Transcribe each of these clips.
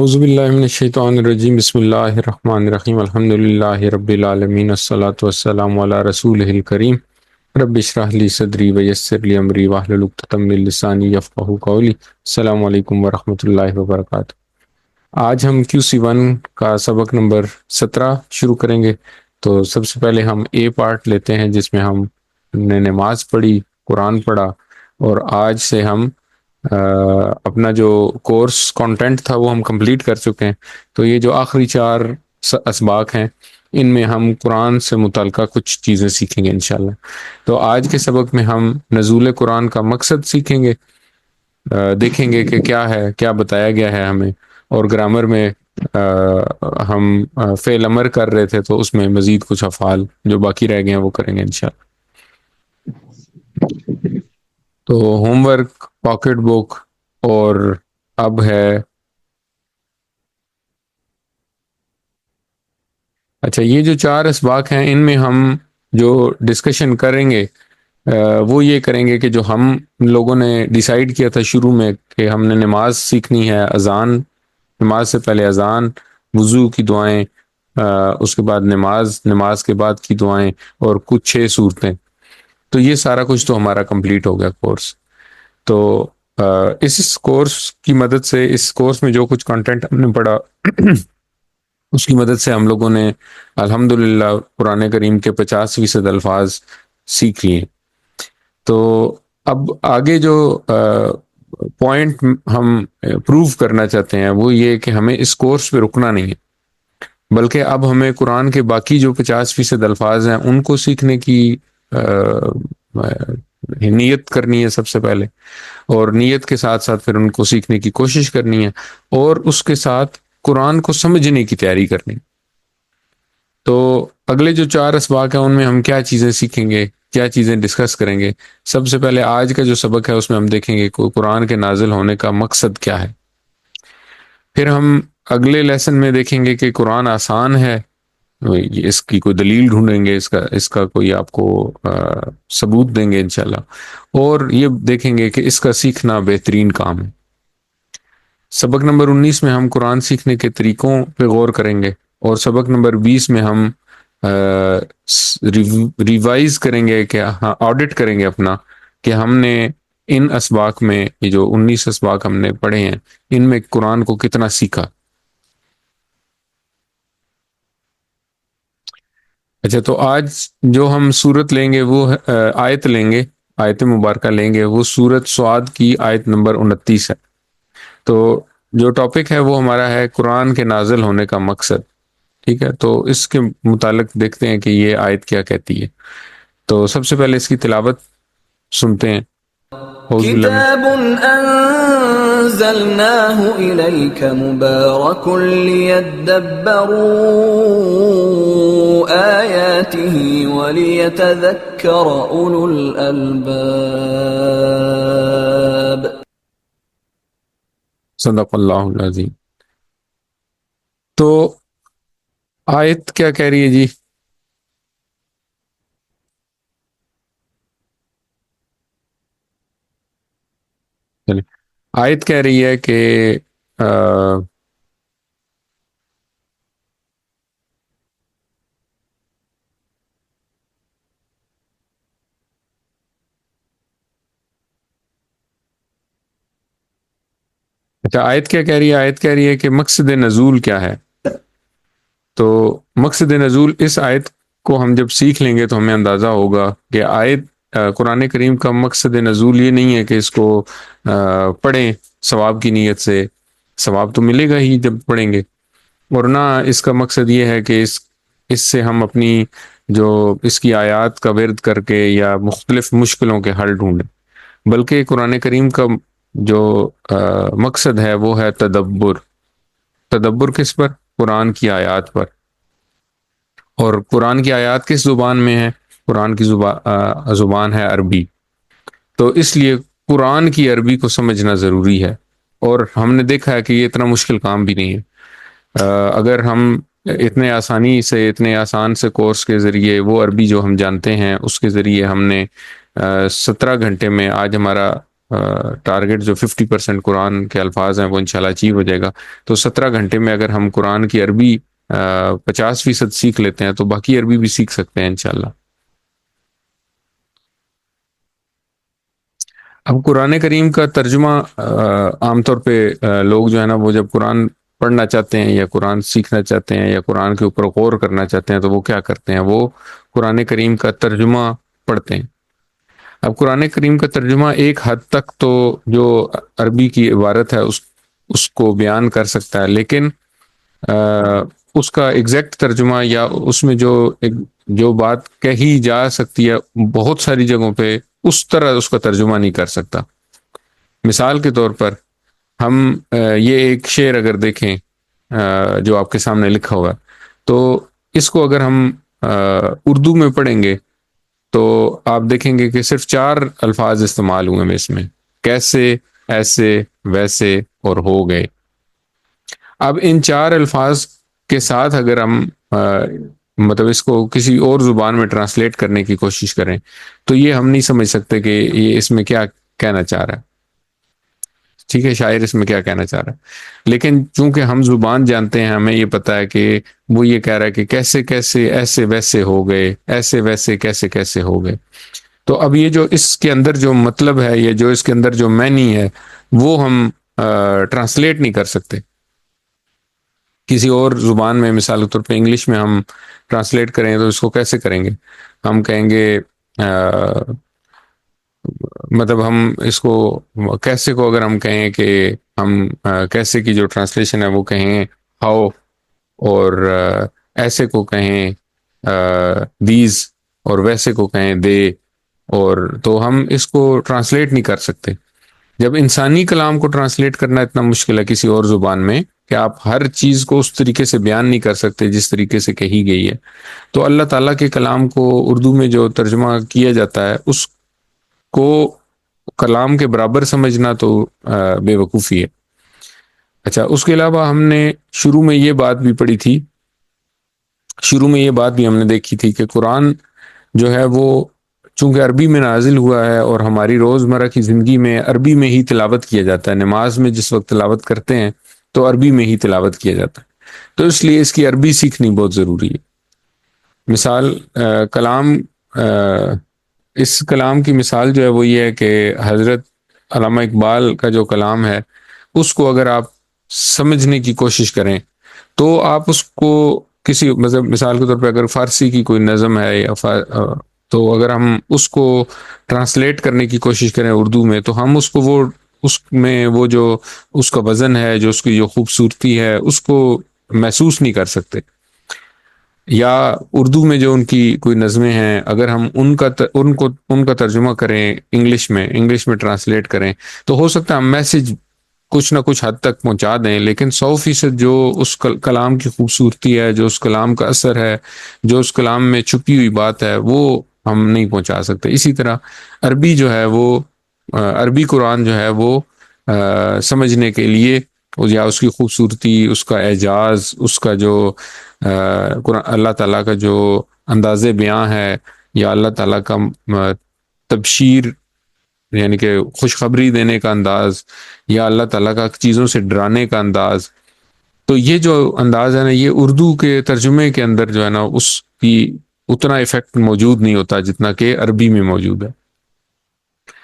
اعوذ باللہ من الشیطان الرجیم بسم اللہ الرحمن الرحیم الحمد للہ رب العالمین الصلاۃ والسلام علی رسولہ الکریم رب اشرح لی صدری ویسر لی امری واحلل عقدۃ من لسانی یفقہوا قولی۔ السلام علیکم ورحمۃ اللہ وبرکاتہ۔ آج ہم QC1 کا سبق نمبر 17 شروع کریں گے۔ تو سب سے پہلے ہم اے پارٹ لیتے ہیں جس میں ہم نے نماز پڑھی، قرآن پڑھا، اور آج سے ہم اپنا جو کورس کانٹینٹ تھا وہ ہم کمپلیٹ کر چکے ہیں۔ تو یہ جو آخری 4 اسباق ہیں ان میں ہم قرآن سے متعلقہ کچھ چیزیں سیکھیں گے انشاءاللہ۔ تو آج کے سبق میں ہم نزول قرآن کا مقصد سیکھیں گے، دیکھیں گے کہ کیا ہے، کیا بتایا گیا ہے ہمیں، اور گرامر میں ہم فعل امر کر رہے تھے تو اس میں مزید کچھ افعال جو باقی رہ گئے ہیں وہ کریں گے انشاءاللہ۔ تو ہوم ورک، پاکٹ بک، اور اب ہے اچھا یہ جو 4 اسباق ہیں ان میں ہم جو ڈسکشن کریں گے وہ یہ کریں گے کہ جو ہم لوگوں نے ڈیسائیڈ کیا تھا شروع میں کہ ہم نے نماز سیکھنی ہے، اذان، نماز سے پہلے اذان، وضو کی دعائیں، اس کے بعد نماز کے بعد کی دعائیں، اور کچھ 6 صورتیں۔ تو یہ سارا کچھ تو ہمارا کمپلیٹ ہو گیا کورس۔ تو اس کورس کی مدد سے، اس کورس میں جو کچھ کنٹینٹ ہم نے پڑھا اس کی مدد سے ہم لوگوں نے الحمدللہ قرآن کریم کے 50% الفاظ سیکھ لیے۔ تو اب آگے جو پوائنٹ ہم پروو کرنا چاہتے ہیں وہ یہ کہ ہمیں اس کورس پہ رکنا نہیں ہے، بلکہ اب ہمیں قرآن کے باقی جو 50% الفاظ ہیں ان کو سیکھنے کی نیت کرنی ہے سب سے پہلے، اور نیت کے ساتھ ساتھ پھر ان کو سیکھنے کی کوشش کرنی ہے، اور اس کے ساتھ قرآن کو سمجھنے کی تیاری کرنی۔ تو اگلے جو 4 اسباق ہیں ان میں ہم کیا چیزیں سیکھیں گے، کیا چیزیں ڈسکس کریں گے۔ سب سے پہلے آج کا جو سبق ہے اس میں ہم دیکھیں گے کہ قرآن کے نازل ہونے کا مقصد کیا ہے۔ پھر ہم اگلے لیسن میں دیکھیں گے کہ قرآن آسان ہے، اس کی کوئی دلیل ڈھونڈیں گے، اس کا کوئی آپ کو ثبوت دیں گے انشاءاللہ، اور یہ دیکھیں گے کہ اس کا سیکھنا بہترین کام ہے۔ سبق نمبر 19 میں ہم قرآن سیکھنے کے طریقوں پہ غور کریں گے، اور سبق نمبر 20 میں ہم ریوائز کریں گے کہ آڈٹ کریں گے اپنا کہ ہم نے ان اسباق میں، یہ جو 19 اسباق ہم نے پڑھے ہیں، ان میں قرآن کو کتنا سیکھا۔ اچھا تو آج جو ہم سورت لیں گے وہ آیت لیں گے، آیت مبارکہ لیں گے، وہ سورت صاد کی آیت نمبر 29 ہے۔ تو جو ٹاپک ہے وہ ہمارا ہے قرآن کے نازل ہونے کا مقصد، ٹھیک ہے۔ تو اس کے متعلق دیکھتے ہیں کہ یہ آیت کیا کہتی ہے۔ تو سب سے پہلے اس کی تلاوت سنتے ہیں۔ کتاب انزلناہ الیک مبارک لیدبروا آیاتہ ولیتذکر اولو الالباب۔ صدق اللہ العظیم۔ تو آیت کیا کہہ رہی ہے جی؟ آیت کہہ رہی ہے کہ اچھا آیت کیا کہہ رہی ہے؟ آیت کہہ رہی ہے کہ مقصد نزول کیا ہے۔ تو مقصد نزول، اس آیت کو ہم جب سیکھ لیں گے تو ہمیں اندازہ ہوگا کہ آیت قرآن کریم کا مقصد نزول یہ نہیں ہے کہ اس کو پڑھیں ثواب کی نیت سے، ثواب تو ملے گا ہی جب پڑھیں گے، اور نہ اس کا مقصد یہ ہے کہ اس سے ہم اپنی جو اس کی آیات کا ورد کر کے یا مختلف مشکلوں کے حل ڈھونڈیں، بلکہ قرآن کریم کا جو مقصد ہے وہ ہے تدبر۔ تدبر کس پر؟ قرآن کی آیات پر۔ اور قرآن کی آیات کس زبان میں ہے؟ قرآن کی زبان ہے عربی۔ تو اس لیے قرآن کی عربی کو سمجھنا ضروری ہے، اور ہم نے دیکھا ہے کہ یہ اتنا مشکل کام بھی نہیں ہے۔ اگر ہم اتنے آسان سے کورس کے ذریعے وہ عربی جو ہم جانتے ہیں اس کے ذریعے ہم نے 17 گھنٹے میں، آج ہمارا ٹارگٹ جو 50% قرآن کے الفاظ ہیں وہ انشاءاللہ اچیو ہو جائے گا. تو 17 گھنٹے میں اگر ہم قرآن کی عربی 50% سیکھ لیتے ہیں تو باقی عربی بھی سیکھ سکتے ہیں انشاءاللہ. اب قرآن کریم کا ترجمہ عام طور پہ لوگ جو ہے نا وہ جب قرآن پڑھنا چاہتے ہیں یا قرآن سیکھنا چاہتے ہیں یا قرآن کے اوپر غور کرنا چاہتے ہیں تو وہ کیا کرتے ہیں, وہ قرآن کریم کا ترجمہ پڑھتے ہیں. اب قرآن کریم کا ترجمہ ایک حد تک تو جو عربی کی عبارت ہے اس کو بیان کر سکتا ہے, لیکن اس کا ایگزیکٹ ترجمہ یا اس میں جو بات کہی جا سکتی ہے بہت ساری جگہوں پہ اس طرح اس کا ترجمہ نہیں کر سکتا. مثال کے طور پر ہم یہ ایک شعر اگر دیکھیں جو آپ کے سامنے لکھا ہوا ہے, تو اس کو اگر ہم اردو میں پڑھیں گے تو آپ دیکھیں گے کہ صرف 4 الفاظ استعمال ہوئے ہیں اس میں, کیسے, ایسے, ویسے اور ہو گئے. اب ان 4 الفاظ کے ساتھ اگر ہم مطلب اس کو کسی اور زبان میں ٹرانسلیٹ کرنے کی کوشش کریں تو یہ ہم نہیں سمجھ سکتے کہ یہ اس میں کیا کہنا چاہ رہا ہے. ٹھیک ہے, شاعر اس میں کیا کہنا چاہ رہا ہے, لیکن چونکہ ہم زبان جانتے ہیں ہمیں یہ پتہ ہے کہ وہ یہ کہہ رہا ہے کہ کیسے کیسے ایسے ویسے ہو گئے, ایسے ویسے کیسے کیسے ہو گئے. تو اب یہ جو اس کے اندر جو مطلب ہے یا جو اس کے اندر جو معنی ہے وہ ہم ٹرانسلیٹ نہیں کر سکتے کسی اور زبان میں. مثال کے طور پہ انگلش میں ہم ٹرانسلیٹ کریں تو اس کو کیسے کریں گے؟ ہم کہیں گے مطلب ہم اس کو کیسے کو اگر ہم کہیں کہ ہم کیسے کی جو ٹرانسلیشن ہے وہ کہیں ہاؤ, اور ایسے کو کہیں دیز, اور ویسے کو کہیں دے, اور تو ہم اس کو ٹرانسلیٹ نہیں کر سکتے. جب انسانی کلام کو ٹرانسلیٹ کرنا اتنا مشکل ہے کسی اور زبان میں کہ آپ ہر چیز کو اس طریقے سے بیان نہیں کر سکتے جس طریقے سے کہی گئی ہے, تو اللہ تعالیٰ کے کلام کو اردو میں جو ترجمہ کیا جاتا ہے اس کو کلام کے برابر سمجھنا تو بے وقوفی ہے. اچھا, اس کے علاوہ ہم نے شروع میں یہ بات بھی پڑھی تھی, شروع میں یہ بات بھی ہم نے دیکھی تھی کہ قرآن جو ہے وہ چونکہ عربی میں نازل ہوا ہے اور ہماری روزمرہ کی زندگی میں عربی میں ہی تلاوت کیا جاتا ہے. نماز میں جس وقت تلاوت کرتے ہیں تو عربی میں ہی تلاوت کیا جاتا ہے, تو اس لیے اس کی عربی سیکھنی بہت ضروری ہے. مثال کلام اس کلام کی مثال جو ہے وہ یہ ہے کہ حضرت علامہ اقبال کا جو کلام ہے اس کو اگر آپ سمجھنے کی کوشش کریں تو آپ اس کو کسی مطلب مثال کے طور پہ اگر فارسی کی کوئی نظم ہے یا تو اگر ہم اس کو ٹرانسلیٹ کرنے کی کوشش کریں اردو میں تو ہم اس کو وہ اس میں وہ جو اس کا وزن ہے, جو اس کی جو خوبصورتی ہے اس کو محسوس نہیں کر سکتے. یا اردو میں جو ان کی کوئی نظمیں ہیں اگر ہم ان کا ترجمہ کریں انگلش میں ٹرانسلیٹ کریں تو ہو سکتا ہے ہم میسج کچھ نہ کچھ حد تک پہنچا دیں, لیکن 100% جو اس کلام کی خوبصورتی ہے, جو اس کلام کا اثر ہے, جو اس کلام میں چھپی ہوئی بات ہے وہ ہم نہیں پہنچا سکتے. اسی طرح عربی جو ہے وہ عربی قرآن جو ہے وہ سمجھنے کے لیے یا اس کی خوبصورتی, اس کا اعجاز, اس کا جو اللہ تعالیٰ کا جو انداز بیاں ہے یا اللہ تعالیٰ کا تبشیر یعنی کہ خوشخبری دینے کا انداز یا اللہ تعالیٰ کا چیزوں سے ڈرانے کا انداز, تو یہ جو انداز ہے نا یہ اردو کے ترجمے کے اندر جو ہے نا اس کی اتنا ایفیکٹ موجود نہیں ہوتا جتنا کہ عربی میں موجود ہے.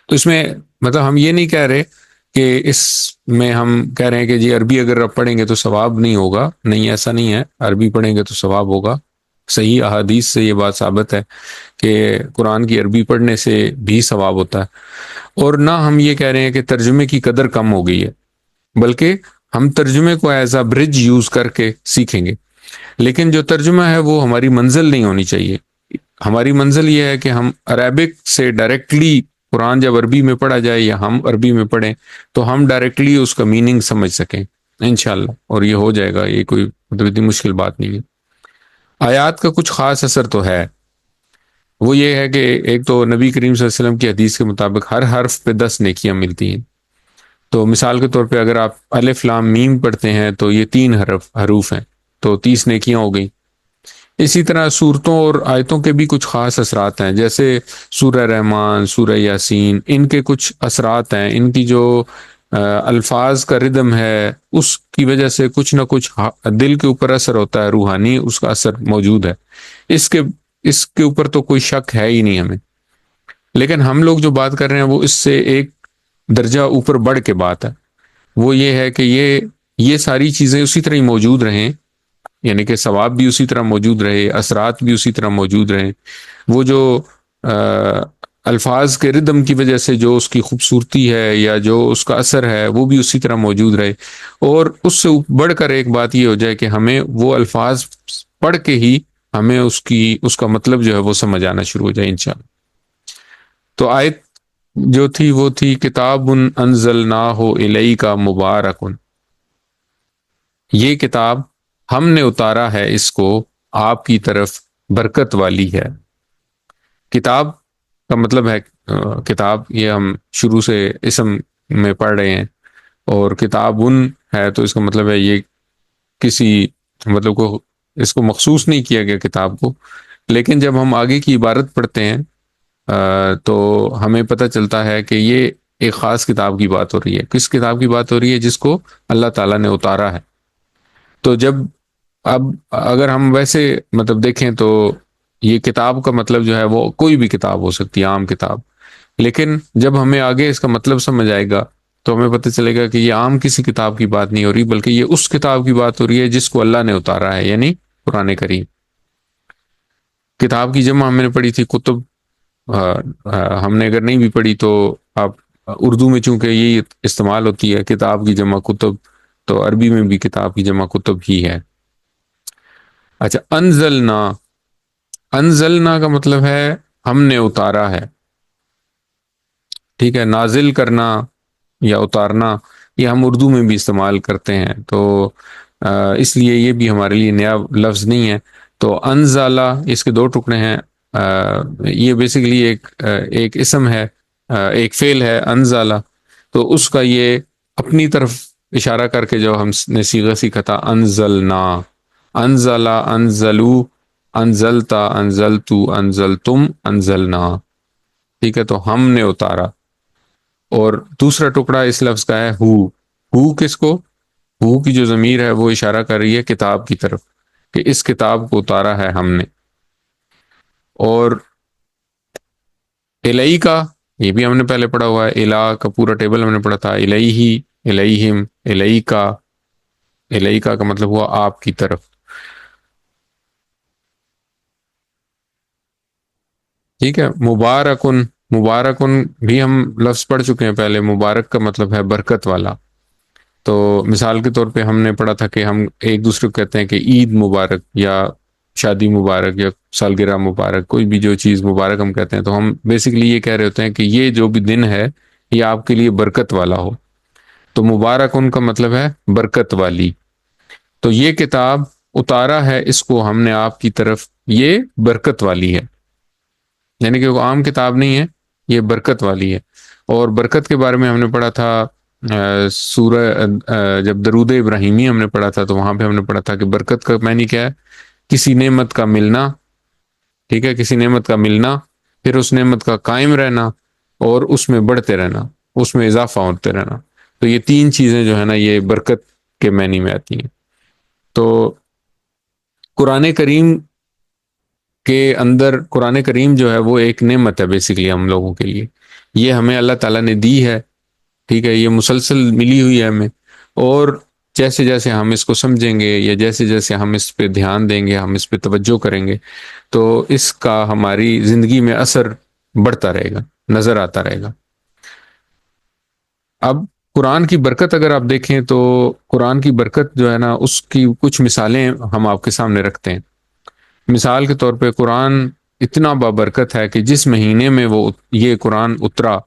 تو اس میں مطلب ہم یہ نہیں کہہ رہے کہ اس میں ہم کہہ رہے ہیں کہ جی عربی اگر آپ پڑھیں گے تو ثواب نہیں ہوگا, نہیں ایسا نہیں ہے, عربی پڑھیں گے تو ثواب ہوگا. صحیح احادیث سے یہ بات ثابت ہے کہ قرآن کی عربی پڑھنے سے بھی ثواب ہوتا ہے. اور نہ ہم یہ کہہ رہے ہیں کہ ترجمے کی قدر کم ہو گئی ہے, بلکہ ہم ترجمے کو ایز اے برج یوز کر کے سیکھیں گے, لیکن جو ترجمہ ہے وہ ہماری منزل نہیں ہونی چاہیے. ہماری منزل یہ ہے کہ ہم عربک سے ڈائریکٹلی قرآن جب عربی میں پڑھا جائے یا ہم عربی میں پڑھیں تو ہم ڈائریکٹلی اس کا میننگ سمجھ سکیں انشاءاللہ, اور یہ ہو جائے گا, یہ کوئی مطلب اتنی مشکل بات نہیں ہے. آیات کا کچھ خاص اثر تو ہے, وہ یہ ہے کہ ایک تو نبی کریم صلی اللہ علیہ وسلم کی حدیث کے مطابق ہر حرف پہ 10 نیکیاں ملتی ہیں. تو مثال کے طور پہ اگر آپ الف لام میم پڑھتے ہیں تو یہ 3 حروف ہیں تو 30 نیکیاں ہو گئی. اسی طرح صورتوں اور آیتوں کے بھی کچھ خاص اثرات ہیں، جیسے سورہ رحمان، سورہ یاسین، ان کے کچھ اثرات ہیں، ان کی جو الفاظ کا ردم ہے اس کی وجہ سے کچھ نہ کچھ دل کے اوپر اثر ہوتا ہے، روحانی اس کا اثر موجود ہے، اس کے اوپر تو کوئی شک ہے ہی نہیں ہمیں۔ لیکن ہم لوگ جو بات کر رہے ہیں وہ اس سے ایک درجہ اوپر بڑھ کے بات ہے، وہ یہ ہے کہ یہ ساری چیزیں اسی طرح ہی موجود رہیں، یعنی کہ ثواب بھی اسی طرح موجود رہے، اثرات بھی اسی طرح موجود رہیں، وہ جو الفاظ کے ردم کی وجہ سے جو اس کی خوبصورتی ہے یا جو اس کا اثر ہے وہ بھی اسی طرح موجود رہے، اور اس سے بڑھ کر ایک بات یہ ہو جائے کہ ہمیں وہ الفاظ پڑھ کے ہی ہمیں اس کا مطلب جو ہے وہ سمجھ آنا شروع ہو جائے انشاءاللہ۔ تو آیت جو تھی وہ تھی کتاب انزلناہ الیک مبارک، یہ کتاب ہم نے اتارا ہے اس کو آپ کی طرف، برکت والی ہے۔ کتاب کا مطلب ہے کتاب، یہ ہم شروع سے اسم میں پڑھ رہے ہیں، اور کتاب ہے تو اس کا مطلب ہے یہ کسی مطلب کو اس کو مخصوص نہیں کیا گیا کتاب کو، لیکن جب ہم آگے کی عبارت پڑھتے ہیں تو ہمیں پتہ چلتا ہے کہ یہ ایک خاص کتاب کی بات ہو رہی ہے۔ کس کتاب کی بات ہو رہی ہے؟ جس کو اللہ تعالیٰ نے اتارا ہے۔ تو اب اگر ہم ویسے مطلب دیکھیں تو یہ کتاب کا مطلب جو ہے وہ کوئی بھی کتاب ہو سکتی ہے، عام کتاب، لیکن جب ہمیں آگے اس کا مطلب سمجھ آئے گا تو ہمیں پتہ چلے گا کہ یہ عام کسی کتاب کی بات نہیں ہو رہی، بلکہ یہ اس کتاب کی بات ہو رہی ہے جس کو اللہ نے اتارا ہے، یعنی قرآن کریم۔ کتاب کی جمع ہم نے پڑھی تھی کتب، ہم نے اگر نہیں بھی پڑھی تو آپ اردو میں چونکہ یہ استعمال ہوتی ہے کتاب کی جمع کتب، تو عربی میں بھی کتاب کی جمع کتب ہی ہے۔ اچھا، انزلنا کا مطلب ہے ہم نے اتارا ہے، ٹھیک ہے۔ نازل کرنا یا اتارنا یہ ہم اردو میں بھی استعمال کرتے ہیں، تو اس لیے یہ بھی ہمارے لیے نیا لفظ نہیں ہے۔ تو انزلہ اس کے دو ٹکڑے ہیں، یہ بیسیکلی ایک اسم ہے، ایک فعل ہے انزلہ، تو اس کا یہ اپنی طرف اشارہ کر کے جو ہم نے صیغہ سیکھا تھا انزلنا، انزلہ، انزلو، انزلتا، انزلتو، انزلتم، انزلنا، ٹھیک ہے۔ تو ہم نے اتارا۔ اور دوسرا ٹکڑا اس لفظ کا ہے ہو کس کو؟ ہو کی جو ضمیر ہے وہ اشارہ کر رہی ہے کتاب کی طرف، کہ اس کتاب کو اتارا ہے ہم نے۔ اور الہی کا یہ بھی ہم نے پہلے پڑھا ہوا ہے، الہ کا پورا ٹیبل ہم نے پڑھا تھا، الہی، الہم، الہی کا مطلب ہوا آپ کی طرف، ٹھیک ہے۔ مبارکن بھی ہم لفظ پڑھ چکے ہیں پہلے، مبارک کا مطلب ہے برکت والا۔ تو مثال کے طور پہ ہم نے پڑھا تھا کہ ہم ایک دوسرے کو کہتے ہیں کہ عید مبارک یا شادی مبارک یا سالگرہ مبارک، کوئی بھی جو چیز مبارک ہم کہتے ہیں، تو ہم بیسیکلی یہ کہہ رہے ہوتے ہیں کہ یہ جو بھی دن ہے یہ آپ کے لیے برکت والا ہو۔ تو مبارک ان کا مطلب ہے برکت والی۔ تو یہ کتاب اتارا ہے اس کو ہم نے آپ کی طرف، یہ برکت والی ہے، یعنی کہ وہ عام کتاب نہیں ہے، یہ برکت والی ہے۔ اور برکت کے بارے میں ہم نے پڑھا تھا سورہ جب درود ابراہیمی ہم نے پڑھا تھا، تو وہاں پہ ہم نے پڑھا تھا کہ برکت کا معنی کیا ہے؟ کسی نعمت کا ملنا، ٹھیک ہے، کسی نعمت کا ملنا، پھر اس نعمت کا قائم رہنا، اور اس میں بڑھتے رہنا، اس میں اضافہ ہوتے رہنا۔ تو یہ تین چیزیں جو ہے نا یہ برکت کے معنی میں آتی ہیں۔ تو قرآن کریم کے اندر، قرآن کریم جو ہے وہ ایک نعمت ہے بیسیکلی ہم لوگوں کے لیے، یہ ہمیں اللہ تعالیٰ نے دی ہے، ٹھیک ہے، یہ مسلسل ملی ہوئی ہے ہمیں، اور جیسے جیسے ہم اس کو سمجھیں گے یا جیسے جیسے ہم اس پہ دھیان دیں گے، ہم اس پہ توجہ کریں گے، تو اس کا ہماری زندگی میں اثر بڑھتا رہے گا، نظر آتا رہے گا۔ اب قرآن کی برکت اگر آپ دیکھیں تو قرآن کی برکت جو ہے نا اس کی کچھ مثالیں ہم آپ کے سامنے رکھتے ہیں۔ مثال کے طور پہ قرآن اتنا بابرکت ہے کہ جس مہینے میں یہ قرآن اترا،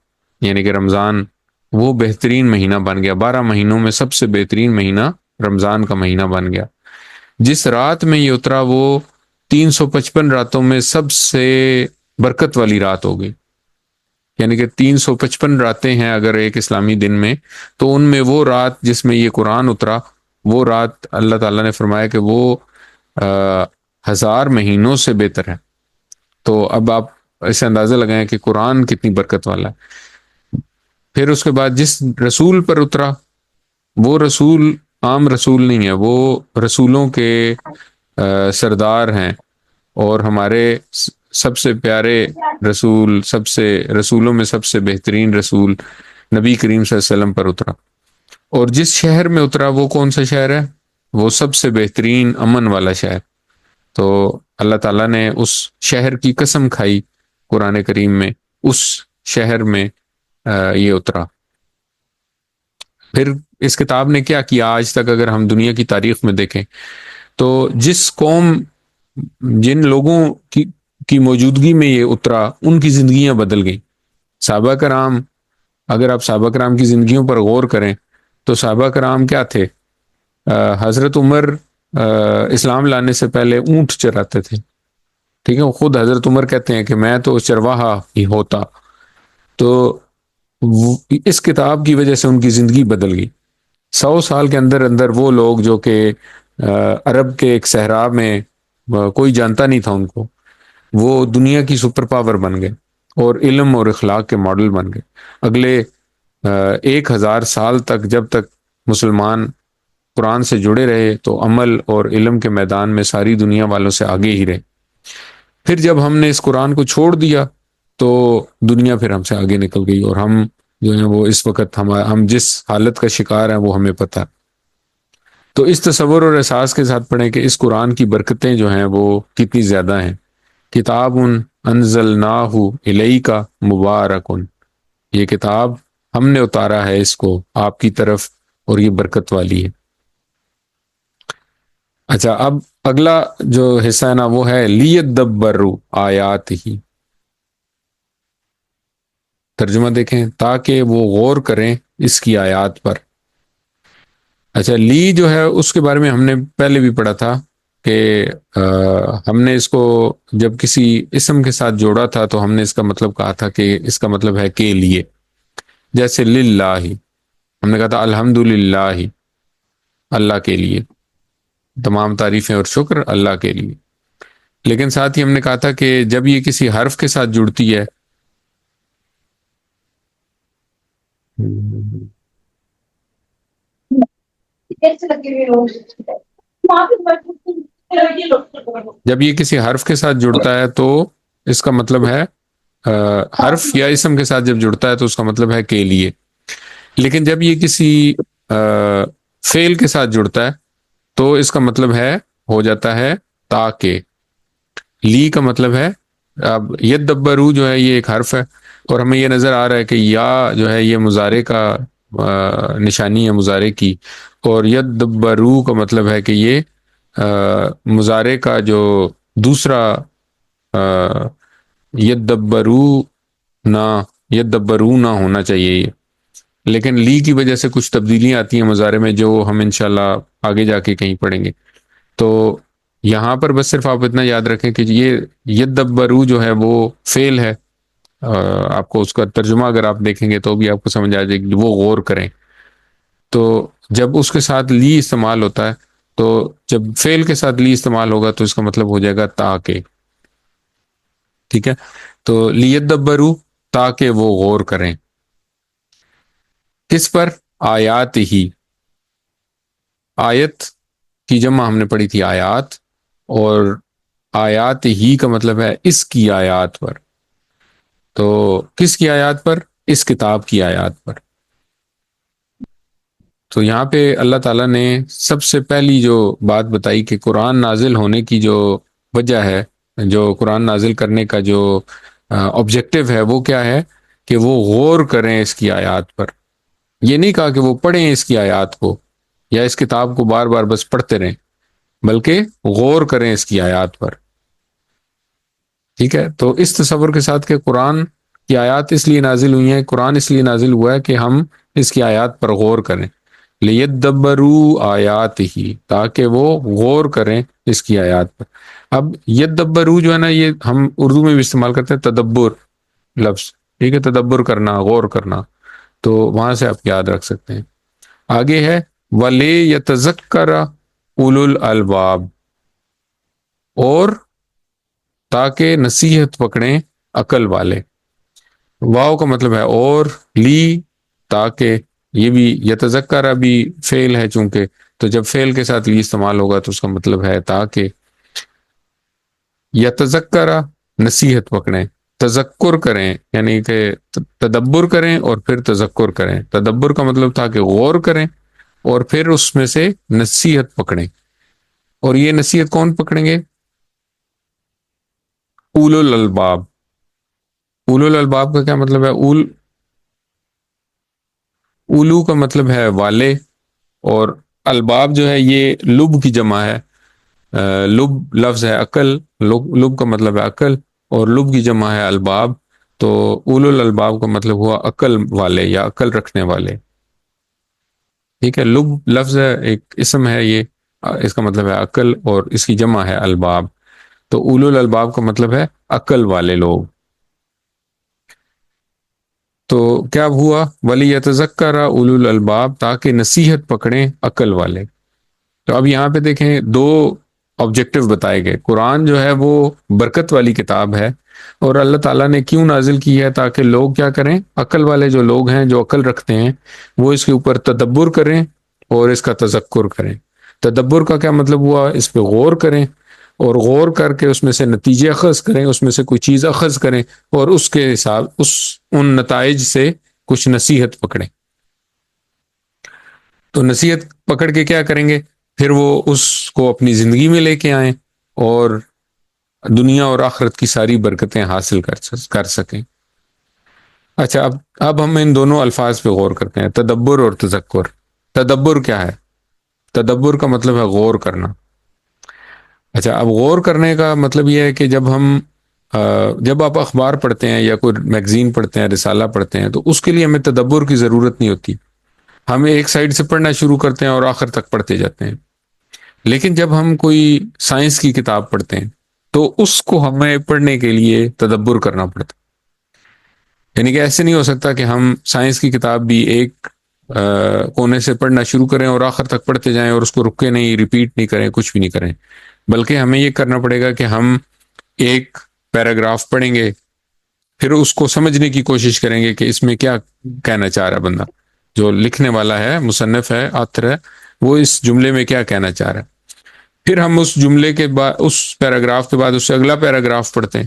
یعنی کہ رمضان، وہ بہترین مہینہ بن گیا، 12 مہینوں میں سب سے بہترین مہینہ رمضان کا مہینہ بن گیا۔ جس رات میں یہ اترا وہ 355 راتوں میں سب سے برکت والی رات ہو گئی، یعنی کہ 355 راتیں ہیں اگر ایک اسلامی دن میں، تو ان میں وہ رات جس میں یہ قرآن اترا، وہ رات اللہ تعالیٰ نے فرمایا کہ وہ 1000 مہینوں سے بہتر ہے۔ تو اب آپ اسے اندازہ لگائیں کہ قرآن کتنی برکت والا ہے۔ پھر اس کے بعد جس رسول پر اترا، وہ رسول عام رسول نہیں ہے، وہ رسولوں کے سردار ہیں، اور ہمارے سب سے پیارے رسول، سب سے رسولوں میں سب سے بہترین رسول نبی کریم صلی اللہ علیہ وسلم پر اترا۔ اور جس شہر میں اترا وہ کون سا شہر ہے؟ وہ سب سے بہترین امن والا شہر۔ تو اللہ تعالیٰ نے اس شہر کی قسم کھائی قرآن کریم میں، اس شہر میں یہ اترا۔ پھر اس کتاب نے کیا کیا آج تک؟ اگر ہم دنیا کی تاریخ میں دیکھیں تو جس قوم، جن لوگوں کی موجودگی میں یہ اترا، ان کی زندگیاں بدل گئیں۔ صحابہ کرام، اگر آپ صحابہ کرام کی زندگیوں پر غور کریں تو صحابہ کرام کیا تھے؟ حضرت عمر اسلام لانے سے پہلے اونٹ چراتے تھے، ٹھیک ہے؟ خود حضرت عمر کہتے ہیں کہ میں تو چرواہا ہی ہوتا۔ تو اس کتاب کی وجہ سے ان کی زندگی بدل گئی۔ 100 سال کے اندر اندر وہ لوگ جو کہ عرب کے ایک صحرا میں کوئی جانتا نہیں تھا ان کو، وہ دنیا کی سپر پاور بن گئے اور علم اور اخلاق کے ماڈل بن گئے۔ اگلے 1000 سال تک جب تک مسلمان قرآن سے جڑے رہے تو عمل اور علم کے میدان میں ساری دنیا والوں سے آگے ہی رہے۔ پھر جب ہم نے اس قرآن کو چھوڑ دیا تو دنیا پھر ہم سے آگے نکل گئی، اور ہم جو ہیں وہ اس وقت ہم جس حالت کا شکار ہیں وہ ہمیں پتہ۔ تو اس تصور اور احساس کے ساتھ پڑھیں کہ اس قرآن کی برکتیں جو ہیں وہ کتنی زیادہ ہیں۔ کتاب انزلناہ الیک مبارک، یہ کتاب ہم نے اتارا ہے اس کو آپ کی طرف، اور یہ برکت والی ہے۔ اچھا، اب اگلا جو حصہ ہے نا وہ ہے لیدبروا آیات ہی، ترجمہ دیکھیں، تاکہ وہ غور کریں اس کی آیات پر۔ اچھا، لی جو ہے اس کے بارے میں ہم نے پہلے بھی پڑھا تھا کہ ہم نے اس کو جب کسی اسم کے ساتھ جوڑا تھا تو ہم نے اس کا مطلب کہا تھا کہ اس کا مطلب ہے کے لیے، جیسے للہ، ہم نے کہا تھا الحمدللہ، اللہ کے لیے، تمام تعریفیں اور شکر اللہ کے لیے۔ لیکن ساتھ ہی ہم نے کہا تھا کہ جب یہ کسی حرف کے ساتھ جڑتی ہے، جب یہ کسی حرف کے ساتھ جڑتا ہے تو اس کا مطلب ہے حرف یا اسم کے ساتھ جب جڑتا ہے تو اس کا مطلب ہے کے لیے۔ لیکن جب یہ کسی فعل کے ساتھ جڑتا ہے تو اس کا مطلب ہے، ہو جاتا ہے تاکہ۔ لی کا مطلب ہے، اب یدبرو جو ہے یہ ایک حرف ہے، اور ہمیں یہ نظر آ رہا ہے کہ یا جو ہے یہ مضارع کا نشانی ہے مضارع کی، اور یدبرو کا مطلب ہے کہ یہ مضارع کا جو دوسرا یدبرو نہ ہونا چاہیے یہ، لیکن لی کی وجہ سے کچھ تبدیلیاں آتی ہیں مضارع میں جو ہم انشاءاللہ آگے جا کے کہیں پڑھیں گے۔ تو یہاں پر بس صرف آپ اتنا یاد رکھیں کہ یہ یدبرو جو ہے وہ فعل ہے، آپ کو اس کا ترجمہ اگر آپ دیکھیں گے تو بھی آپ کو سمجھ آ جائے گی، وہ غور کریں۔ تو جب اس کے ساتھ لی استعمال ہوتا ہے، تو جب فعل کے ساتھ لی استعمال ہوگا تو اس کا مطلب ہو جائے گا تاکہ، ٹھیک ہے؟ تو لیدبرو، تاکہ وہ غور کریں، کس پر؟ آیات ہی۔ آیت کی جمع ہم نے پڑھی تھی آیات، اور آیات ہی کا مطلب ہے اس کی آیات پر۔ تو کس کی آیات پر؟ اس کتاب کی آیات پر۔ تو یہاں پہ اللہ تعالیٰ نے سب سے پہلی جو بات بتائی کہ قرآن نازل ہونے کی جو وجہ ہے، جو قرآن نازل کرنے کا جو آبجیکٹو ہے وہ کیا ہے؟ کہ وہ غور کریں اس کی آیات پر۔ یہ نہیں کہا کہ وہ پڑھیں اس کی آیات کو یا اس کتاب کو بار بار بس پڑھتے رہیں، بلکہ غور کریں اس کی آیات پر، ٹھیک ہے؟ تو اس تصور کے ساتھ کہ قرآن کی آیات اس لیے نازل ہوئی ہیں، قرآن اس لیے نازل ہوا ہے کہ ہم اس کی آیات پر غور کریں، لیدبروا آیات ہی، تاکہ وہ غور کریں اس کی آیات پر۔ اب یدبرو جو ہے نا، یہ ہم اردو میں بھی استعمال کرتے ہیں تدبر لفظ، ٹھیک ہے؟ تدبر کرنا، غور کرنا، تو وہاں سے آپ یاد رکھ سکتے ہیں۔ آگے ہے وَلِيَتَذَكَّرَ أُولُو الْأَلْبَابِ، اور تاکہ نصیحت پکڑیں عقل والے. واو کا مطلب ہے اور، لی تاکہ، یہ بھی یتذکر بھی فعل ہے چونکہ، تو جب فعل کے ساتھ لی استعمال ہوگا تو اس کا مطلب ہے تاکہ. یتذکر نصیحت پکڑیں، تذکر کریں یعنی کہ تدبر کریں اور پھر تذکر کریں. تدبر کا مطلب تھا کہ غور کریں اور پھر اس میں سے نصیحت پکڑیں. اور یہ نصیحت کون پکڑیں گے؟ اولو الالباب. اولو الالباب کا کیا مطلب ہے؟ اولو کا مطلب ہے والے، اور الباب جو ہے یہ لب کی جمع ہے. لب لفظ ہے عقل، لب کا مطلب ہے عقل، اور لب کی جمع ہے الباب. تو اولو الالباب کا مطلب ہوا عقل والے یا عقل رکھنے والے. ٹھیک ہے، لب لفظ ہے، ایک اسم ہے یہ، اس کا مطلب ہے عقل اور اس کی جمع ہے الباب. تو اولو الالباب کا مطلب ہے عقل والے لوگ. تو کیا ہوا؟ وَلِيَتَذَكَّرَ اولو الالباب، تاکہ نصیحت پکڑیں عقل والے. تو اب یہاں پہ دیکھیں دو آبجیکٹو بتائے گئے. قرآن جو ہے وہ برکت والی کتاب ہے، اور اللہ تعالیٰ نے کیوں نازل کی ہے؟ تاکہ لوگ کیا کریں؟ عقل والے جو لوگ ہیں، جو عقل رکھتے ہیں، وہ اس کے اوپر تدبر کریں اور اس کا تذکر کریں. تدبر کا کیا مطلب ہوا؟ اس پہ غور کریں، اور غور کر کے اس میں سے نتیجے اخذ کریں، اس میں سے کوئی چیز اخذ کریں، اور اس کے حساب ان نتائج سے کچھ نصیحت پکڑیں. تو نصیحت پکڑ کے کیا کریں گے؟ پھر وہ اس کو اپنی زندگی میں لے کے آئیں اور دنیا اور آخرت کی ساری برکتیں حاصل کر سکیں. اچھا، اب ہم ان دونوں الفاظ پہ غور کرتے ہیں، تدبر اور تذکر. تدبر کیا ہے؟ تدبر کا مطلب ہے غور کرنا. اچھا، اب غور کرنے کا مطلب یہ ہے کہ جب آپ اخبار پڑھتے ہیں یا کوئی میگزین پڑھتے ہیں، رسالہ پڑھتے ہیں، تو اس کے لیے ہمیں تدبر کی ضرورت نہیں ہوتی. ہم ایک سائڈ سے پڑھنا شروع کرتے ہیں اور آخر تک پڑھتے جاتے ہیں. لیکن جب ہم کوئی سائنس کی کتاب پڑھتے ہیں تو اس کو ہمیں پڑھنے کے لیے تدبر کرنا پڑتا ہے. یعنی کہ ایسے نہیں ہو سکتا کہ ہم سائنس کی کتاب بھی ایک کونے سے پڑھنا شروع کریں اور آخر تک پڑھتے جائیں اور اس کو رکے نہیں، ریپیٹ نہیں کریں، کچھ بھی نہیں کریں. بلکہ ہمیں یہ کرنا پڑے گا کہ ہم ایک پیراگراف پڑھیں گے، پھر اس کو سمجھنے کی کوشش کریں گے کہ اس میں کیا کہنا چاہ رہا ہے بندہ، جو لکھنے والا ہے، مصنف ہے، آتھر ہے، وہ اس جملے میں کیا کہنا چاہ رہا ہے. پھر ہم اس جملے کے بعد، اس پیراگراف کے بعد، اس سے اگلا پیراگراف پڑھتے ہیں.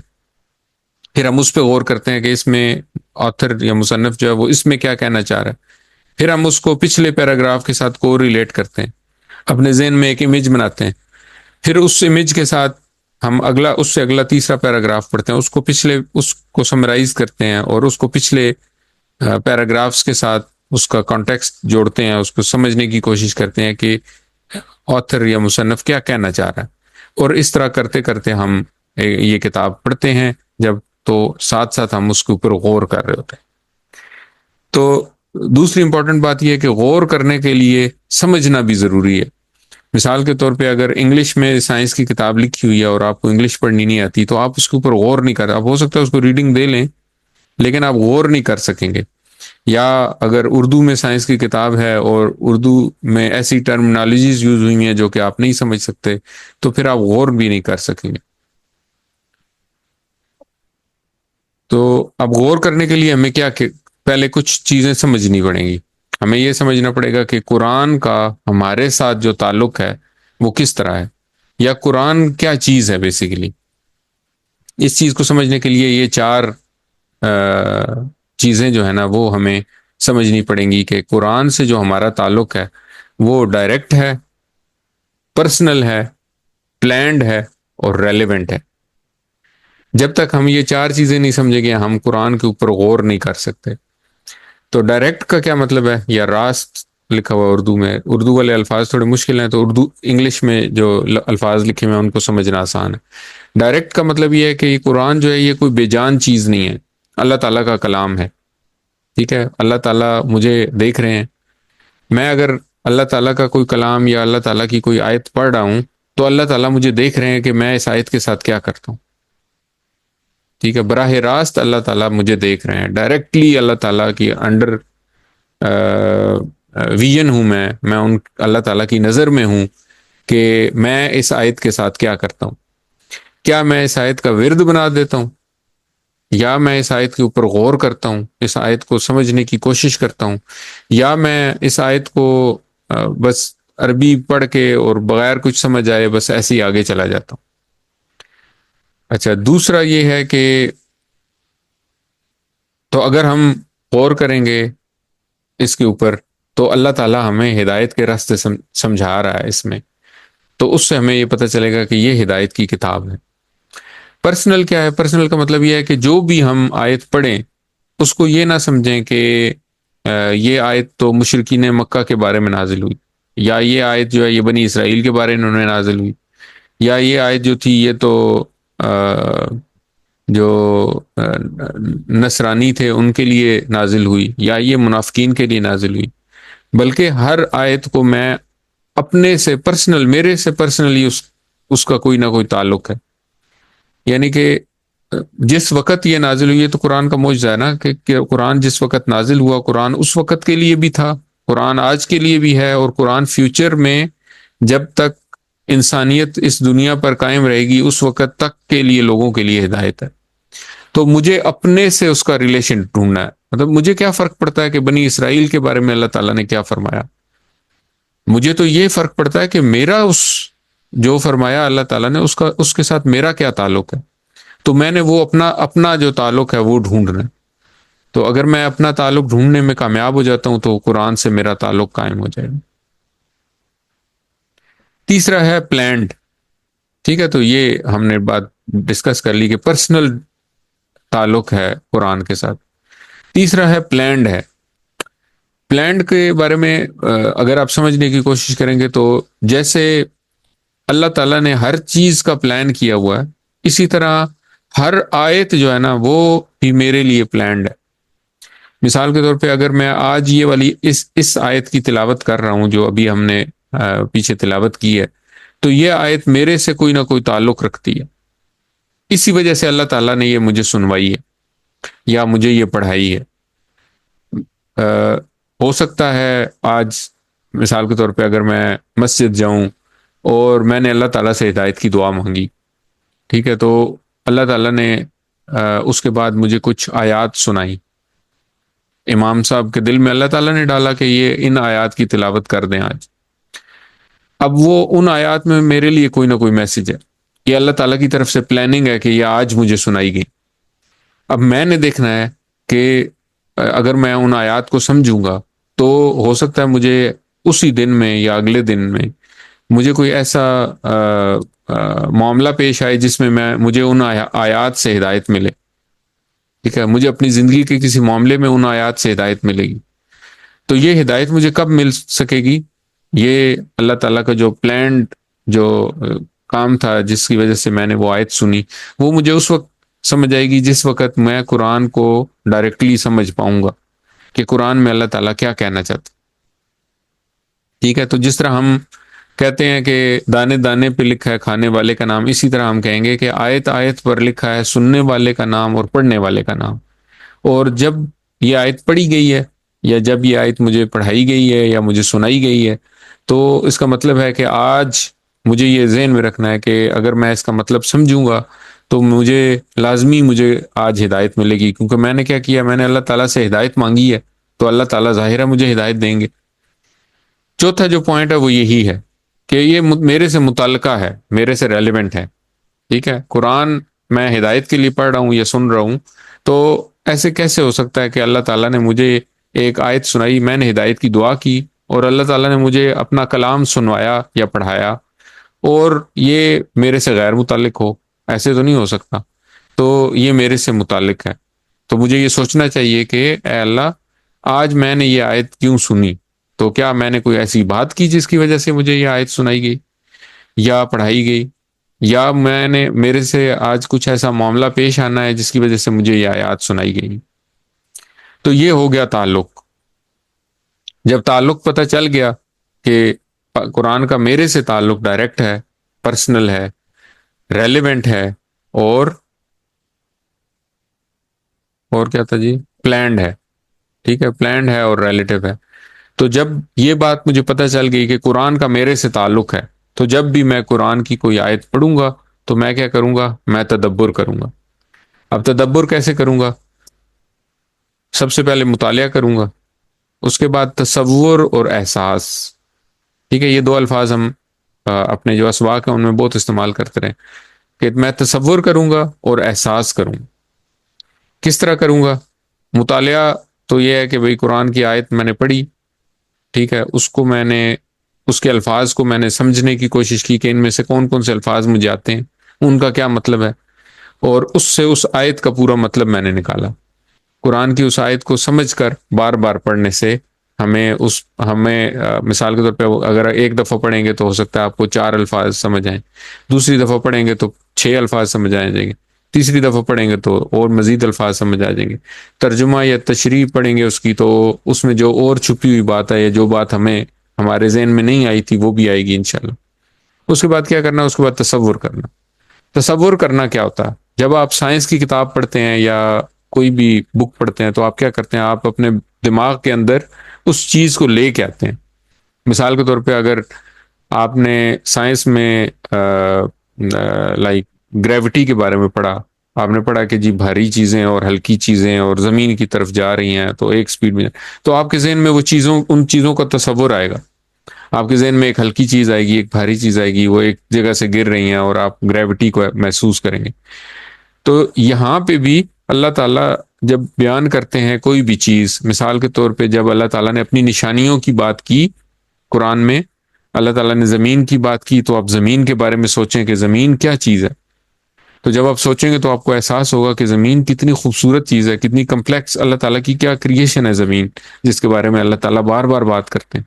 پھر ہم اس پہ غور کرتے ہیں کہ اس میں آتھر یا مصنف جو ہے وہ اس میں کیا کہنا چاہ رہا ہے. پھر ہم اس کو پچھلے پیراگراف کے ساتھ کو ریلیٹ کرتے ہیں، اپنے ذہن میں ایک امیج بناتے ہیں. پھر اس امیج کے ساتھ ہم اس سے اگلا تیسرا پیراگراف پڑھتے ہیں، اس کو سمرائز کرتے ہیں اور اس کو پچھلے پیراگرافز کے ساتھ اس کا کانٹیکسٹ جوڑتے ہیں، اس کو سمجھنے کی کوشش کرتے ہیں کہ آتھر یا مصنف کیا کہنا چاہ رہا ہے. اور اس طرح کرتے کرتے ہم یہ کتاب پڑھتے ہیں جب، تو ساتھ ساتھ ہم اس کے اوپر غور کر رہے ہوتے ہیں. تو دوسری امپورٹنٹ بات یہ ہے کہ غور کرنے کے لیے سمجھنا بھی ضروری ہے. مثال کے طور پہ اگر انگلش میں سائنس کی کتاب لکھی ہوئی ہے اور آپ کو انگلش پڑھنی نہیں آتی، تو آپ اس کے اوپر غور نہیں کر رہے. آپ ہو سکتا ہے اس کو ریڈنگ دے لیں لیکن آپ غور نہیں کر سکیں گے. یا اگر اردو میں سائنس کی کتاب ہے اور اردو میں ایسی ٹرمنالوجیز یوز ہوئی ہیں جو کہ آپ نہیں سمجھ سکتے، تو پھر آپ غور بھی نہیں کر سکیں گے. تو اب غور کرنے کے لیے ہمیں پہلے کچھ چیزیں سمجھنی پڑیں گی. ہمیں یہ سمجھنا پڑے گا کہ قرآن کا ہمارے ساتھ جو تعلق ہے وہ کس طرح ہے، یا قرآن کیا چیز ہے بیسیکلی. اس چیز کو سمجھنے کے لیے یہ چار چیزیں جو ہے نا وہ ہمیں سمجھنی پڑیں گی کہ قرآن سے جو ہمارا تعلق ہے وہ ڈائریکٹ ہے، پرسنل ہے، پلانڈ ہے اور ریلیونٹ ہے. جب تک ہم یہ چار چیزیں نہیں سمجھیں گے ہم قرآن کے اوپر غور نہیں کر سکتے. تو ڈائریکٹ کا کیا مطلب ہے؟ یا راست لکھا ہوا اردو میں، اردو والے الفاظ تھوڑے مشکل ہیں، تو انگلش میں جو الفاظ لکھے ہوئے ہیں ان کو سمجھنا آسان ہے. ڈائریکٹ کا مطلب یہ ہے کہ یہ قرآن جو ہے یہ کوئی بے جان چیز نہیں ہے، اللہ تعالیٰ کا کلام ہے. ٹھیک ہے، اللہ تعالیٰ مجھے دیکھ رہے ہیں. میں اگر اللہ تعالیٰ کا کوئی کلام یا اللہ تعالیٰ کی کوئی آیت پڑھ رہا ہوں تو اللہ تعالیٰ مجھے دیکھ رہے ہیں کہ میں اس آیت کے ساتھ کیا کرتا ہوں. ٹھیک ہے، براہ راست اللہ تعالیٰ مجھے دیکھ رہے ہیں، ڈائریکٹلی اللہ تعالیٰ کی انڈر ویژن ہوں میں اللہ تعالیٰ کی نظر میں ہوں کہ میں اس آیت کے ساتھ کیا کرتا ہوں. کیا میں اس آیت کا ورد بنا دیتا ہوں، یا میں اس آیت کے اوپر غور کرتا ہوں، اس آیت کو سمجھنے کی کوشش کرتا ہوں، یا میں اس آیت کو بس عربی پڑھ کے اور بغیر کچھ سمجھ آئے بس ایسے ہی آگے چلا جاتا ہوں۔ اچھا، دوسرا یہ ہے کہ تو اگر ہم غور کریں گے اس کے اوپر تو اللہ تعالیٰ ہمیں ہدایت کے راستے سمجھا رہا ہے اس میں، تو اس سے ہمیں یہ پتہ چلے گا کہ یہ ہدایت کی کتاب ہے۔ پرسنل کیا ہے؟ پرسنل کا مطلب یہ ہے کہ جو بھی ہم آیت پڑھیں اس کو یہ نہ سمجھیں کہ یہ آیت تو مشرکین مکہ کے بارے میں نازل ہوئی، یا یہ آیت جو ہے یہ بنی اسرائیل کے بارے میں انہوں نے نازل ہوئی، یا یہ آیت جو تھی یہ تو جو نصرانی تھے ان کے لیے نازل ہوئی، یا یہ منافقین کے لیے نازل ہوئی۔ بلکہ ہر آیت کو میں اپنے سے پرسنل، میرے سے پرسنلی اس کا کوئی نہ کوئی تعلق ہے۔ یعنی کہ جس وقت یہ نازل ہوئی ہے تو قرآن کا معجزہ ہے نا کہ قرآن جس وقت نازل ہوا، قرآن اس وقت کے لیے بھی تھا، قرآن آج کے لیے بھی ہے، اور قرآن فیوچر میں جب تک انسانیت اس دنیا پر قائم رہے گی اس وقت تک کے لیے لوگوں کے لیے ہدایت ہے۔ تو مجھے اپنے سے اس کا ریلیشن ڈھونڈنا ہے۔ مطلب مجھے کیا فرق پڑتا ہے کہ بنی اسرائیل کے بارے میں اللہ تعالیٰ نے کیا فرمایا؟ مجھے تو یہ فرق پڑتا ہے کہ میرا اس جو فرمایا اللہ تعالیٰ نے اس کے ساتھ میرا کیا تعلق ہے۔ تو میں نے وہ اپنا جو تعلق ہے وہ ڈھونڈنا ہے۔ تو اگر میں اپنا تعلق ڈھونڈنے میں کامیاب ہو جاتا ہوں تو قرآن سے میرا تعلق قائم ہو جائے گا۔ تیسرا ہے پلانڈ، ٹھیک ہے، تو یہ ہم نے بات ڈسکس کر لی کہ پرسنل تعلق ہے قرآن کے ساتھ۔ تیسرا ہے پلانڈ ہے۔ پلانڈ کے بارے میں اگر آپ سمجھنے کی کوشش کریں گے تو جیسے اللہ تعالیٰ نے ہر چیز کا پلان کیا ہوا ہے، اسی طرح ہر آیت جو ہے نا وہ بھی میرے لیے پلانڈ ہے۔ مثال کے طور پہ اگر میں آج یہ والی اس آیت کی تلاوت کر رہا ہوں جو ابھی ہم نے پیچھے تلاوت کی ہے، تو یہ آیت میرے سے کوئی نہ کوئی تعلق رکھتی ہے، اسی وجہ سے اللہ تعالیٰ نے یہ مجھے سنوائی ہے یا مجھے یہ پڑھائی ہے۔ ہو سکتا ہے آج مثال کے طور پہ اگر میں مسجد جاؤں اور میں نے اللہ تعالیٰ سے ہدایت کی دعا مانگی، ٹھیک ہے، تو اللہ تعالیٰ نے اس کے بعد مجھے کچھ آیات سنائی، امام صاحب کے دل میں اللہ تعالیٰ نے ڈالا کہ یہ ان آیات کی تلاوت کر دیں آج۔ اب وہ ان آیات میں میرے لیے کوئی نہ کوئی میسج ہے، یہ اللہ تعالیٰ کی طرف سے پلاننگ ہے کہ یہ آج مجھے سنائی گئی۔ اب میں نے دیکھنا ہے کہ اگر میں ان آیات کو سمجھوں گا تو ہو سکتا ہے مجھے اسی دن میں یا اگلے دن میں مجھے کوئی ایسا معاملہ پیش آئے جس میں مجھے ان آیات سے ہدایت ملے، ٹھیک ہے، مجھے اپنی زندگی کے کسی معاملے میں ان آیات سے ہدایت ملے گی۔ تو یہ ہدایت مجھے کب مل سکے گی؟ یہ اللہ تعالیٰ کا جو پلانڈ جو کام تھا جس کی وجہ سے میں نے وہ آیت سنی، وہ مجھے اس وقت سمجھ آئے گی جس وقت میں قرآن کو ڈائریکٹلی سمجھ پاؤں گا کہ قرآن میں اللہ تعالیٰ کیا کہنا چاہتا، ٹھیک ہے۔ تو جس طرح ہم کہتے ہیں کہ دانے دانے پہ لکھا ہے کھانے والے کا نام، اسی طرح ہم کہیں گے کہ آیت آیت پر لکھا ہے سننے والے کا نام اور پڑھنے والے کا نام۔ اور جب یہ آیت پڑھی گئی ہے یا جب یہ آیت مجھے پڑھائی گئی ہے یا مجھے سنائی گئی ہے، تو اس کا مطلب ہے کہ آج مجھے یہ ذہن میں رکھنا ہے کہ اگر میں اس کا مطلب سمجھوں گا تو مجھے آج ہدایت ملے گی، کیونکہ میں نے کیا کیا، میں نے اللہ تعالیٰ سے ہدایت مانگی ہے، تو اللہ تعالیٰ ظاہر ہے مجھے ہدایت دیں گے۔ چوتھا جو پوائنٹ ہے وہ یہی ہے کہ یہ میرے سے متعلقہ ہے، میرے سے ریلیونٹ ہے، ٹھیک ہے۔ قرآن میں ہدایت کے لیے پڑھ رہا ہوں یا سن رہا ہوں، تو ایسے کیسے ہو سکتا ہے کہ اللہ تعالیٰ نے مجھے ایک آیت سنائی، میں نے ہدایت کی دعا کی اور اللہ تعالیٰ نے مجھے اپنا کلام سنوایا یا پڑھایا اور یہ میرے سے غیر متعلق ہو؟ ایسے تو نہیں ہو سکتا۔ تو یہ میرے سے متعلق ہے، تو مجھے یہ سوچنا چاہیے کہ اے اللہ، آج میں نے یہ آیت کیوں سنی؟ تو کیا میں نے کوئی ایسی بات کی جس کی وجہ سے مجھے یہ آیت سنائی گئی یا پڑھائی گئی، یا میرے سے آج کچھ ایسا معاملہ پیش آنا ہے جس کی وجہ سے مجھے یہ آیات سنائی گئی؟ تو یہ ہو گیا تعلق۔ جب تعلق پتہ چل گیا کہ قرآن کا میرے سے تعلق ڈائریکٹ ہے، پرسنل ہے، ریلیونٹ ہے، اور کیا تھا جی، پلانڈ ہے، ٹھیک ہے، پلانڈ ہے اور ریلیٹو ہے۔ تو جب یہ بات مجھے پتہ چل گئی کہ قرآن کا میرے سے تعلق ہے، تو جب بھی میں قرآن کی کوئی آیت پڑھوں گا تو میں کیا کروں گا؟ میں تدبر کروں گا. اب تدبر کیسے کروں گا؟ سب سے پہلے مطالعہ کروں گا، اس کے بعد تصور اور احساس. ٹھیک ہے، یہ دو الفاظ ہم اپنے جو اسواق ہیں ان میں بہت استعمال کرتے رہیں کہ میں تصور کروں گا اور احساس کروں گا. کس طرح کروں گا؟ مطالعہ تو یہ ہے کہ بھئی قرآن کی آیت میں نے پڑھی، ٹھیک ہے، اس کو میں نے، اس کے الفاظ کو میں نے سمجھنے کی کوشش کی کہ ان میں سے کون کون سے الفاظ مجھے آتے ہیں، ان کا کیا مطلب ہے، اور اس سے اس آیت کا پورا مطلب میں نے نکالا. قرآن کی اس آیت کو سمجھ کر بار بار پڑھنے سے ہمیں مثال کے طور پہ اگر ایک دفعہ پڑھیں گے تو ہو سکتا ہے آپ کو 4 الفاظ سمجھ آئیں، دوسری دفعہ پڑھیں گے تو 6 الفاظ سمجھ آ جائیں گے، تیسری دفعہ پڑھیں گے تو اور مزید الفاظ سمجھ آ جائیں گے. ترجمہ یا تشریح پڑھیں گے اس کی تو اس میں جو اور چھپی ہوئی بات ہے یا جو بات ہمارے ذہن میں نہیں آئی تھی وہ بھی آئے گی انشاءاللہ. اس کے بعد کیا کرنا؟ اس کے بعد تصور کرنا. تصور کرنا کیا ہوتا ہے؟ جب آپ سائنس کی کتاب پڑھتے ہیں یا کوئی بھی بک پڑھتے ہیں تو آپ کیا کرتے ہیں؟ آپ اپنے دماغ کے اندر اس چیز کو لے کے آتے ہیں. مثال کے طور پہ اگر آپ نے سائنس میں لائک گریوٹی کے بارے میں پڑھا، آپ نے پڑھا کہ جی بھاری چیزیں اور ہلکی چیزیں اور زمین کی طرف جا رہی ہیں تو ایک سپیڈ میں، تو آپ کے ذہن میں ان چیزوں کا تصور آئے گا. آپ کے ذہن میں ایک ہلکی چیز آئے گی، ایک بھاری چیز آئے گی، وہ ایک جگہ سے گر رہی ہیں اور آپ گریوٹی کو محسوس کریں گے. تو یہاں پہ بھی اللہ تعالیٰ جب بیان کرتے ہیں کوئی بھی چیز، مثال کے طور پہ جب اللہ تعالیٰ نے اپنی نشانیوں کی بات کی قرآن میں، اللہ تعالیٰ نے زمین کی بات کی، تو آپ زمین کے بارے میں سوچیں کہ زمین کیا چیز ہے. تو جب آپ سوچیں گے تو آپ کو احساس ہوگا کہ زمین کتنی خوبصورت چیز ہے، کتنی کمپلیکس اللہ تعالیٰ کی کیا کریشن ہے زمین، جس کے بارے میں اللہ تعالیٰ بار بار بات کرتے ہیں.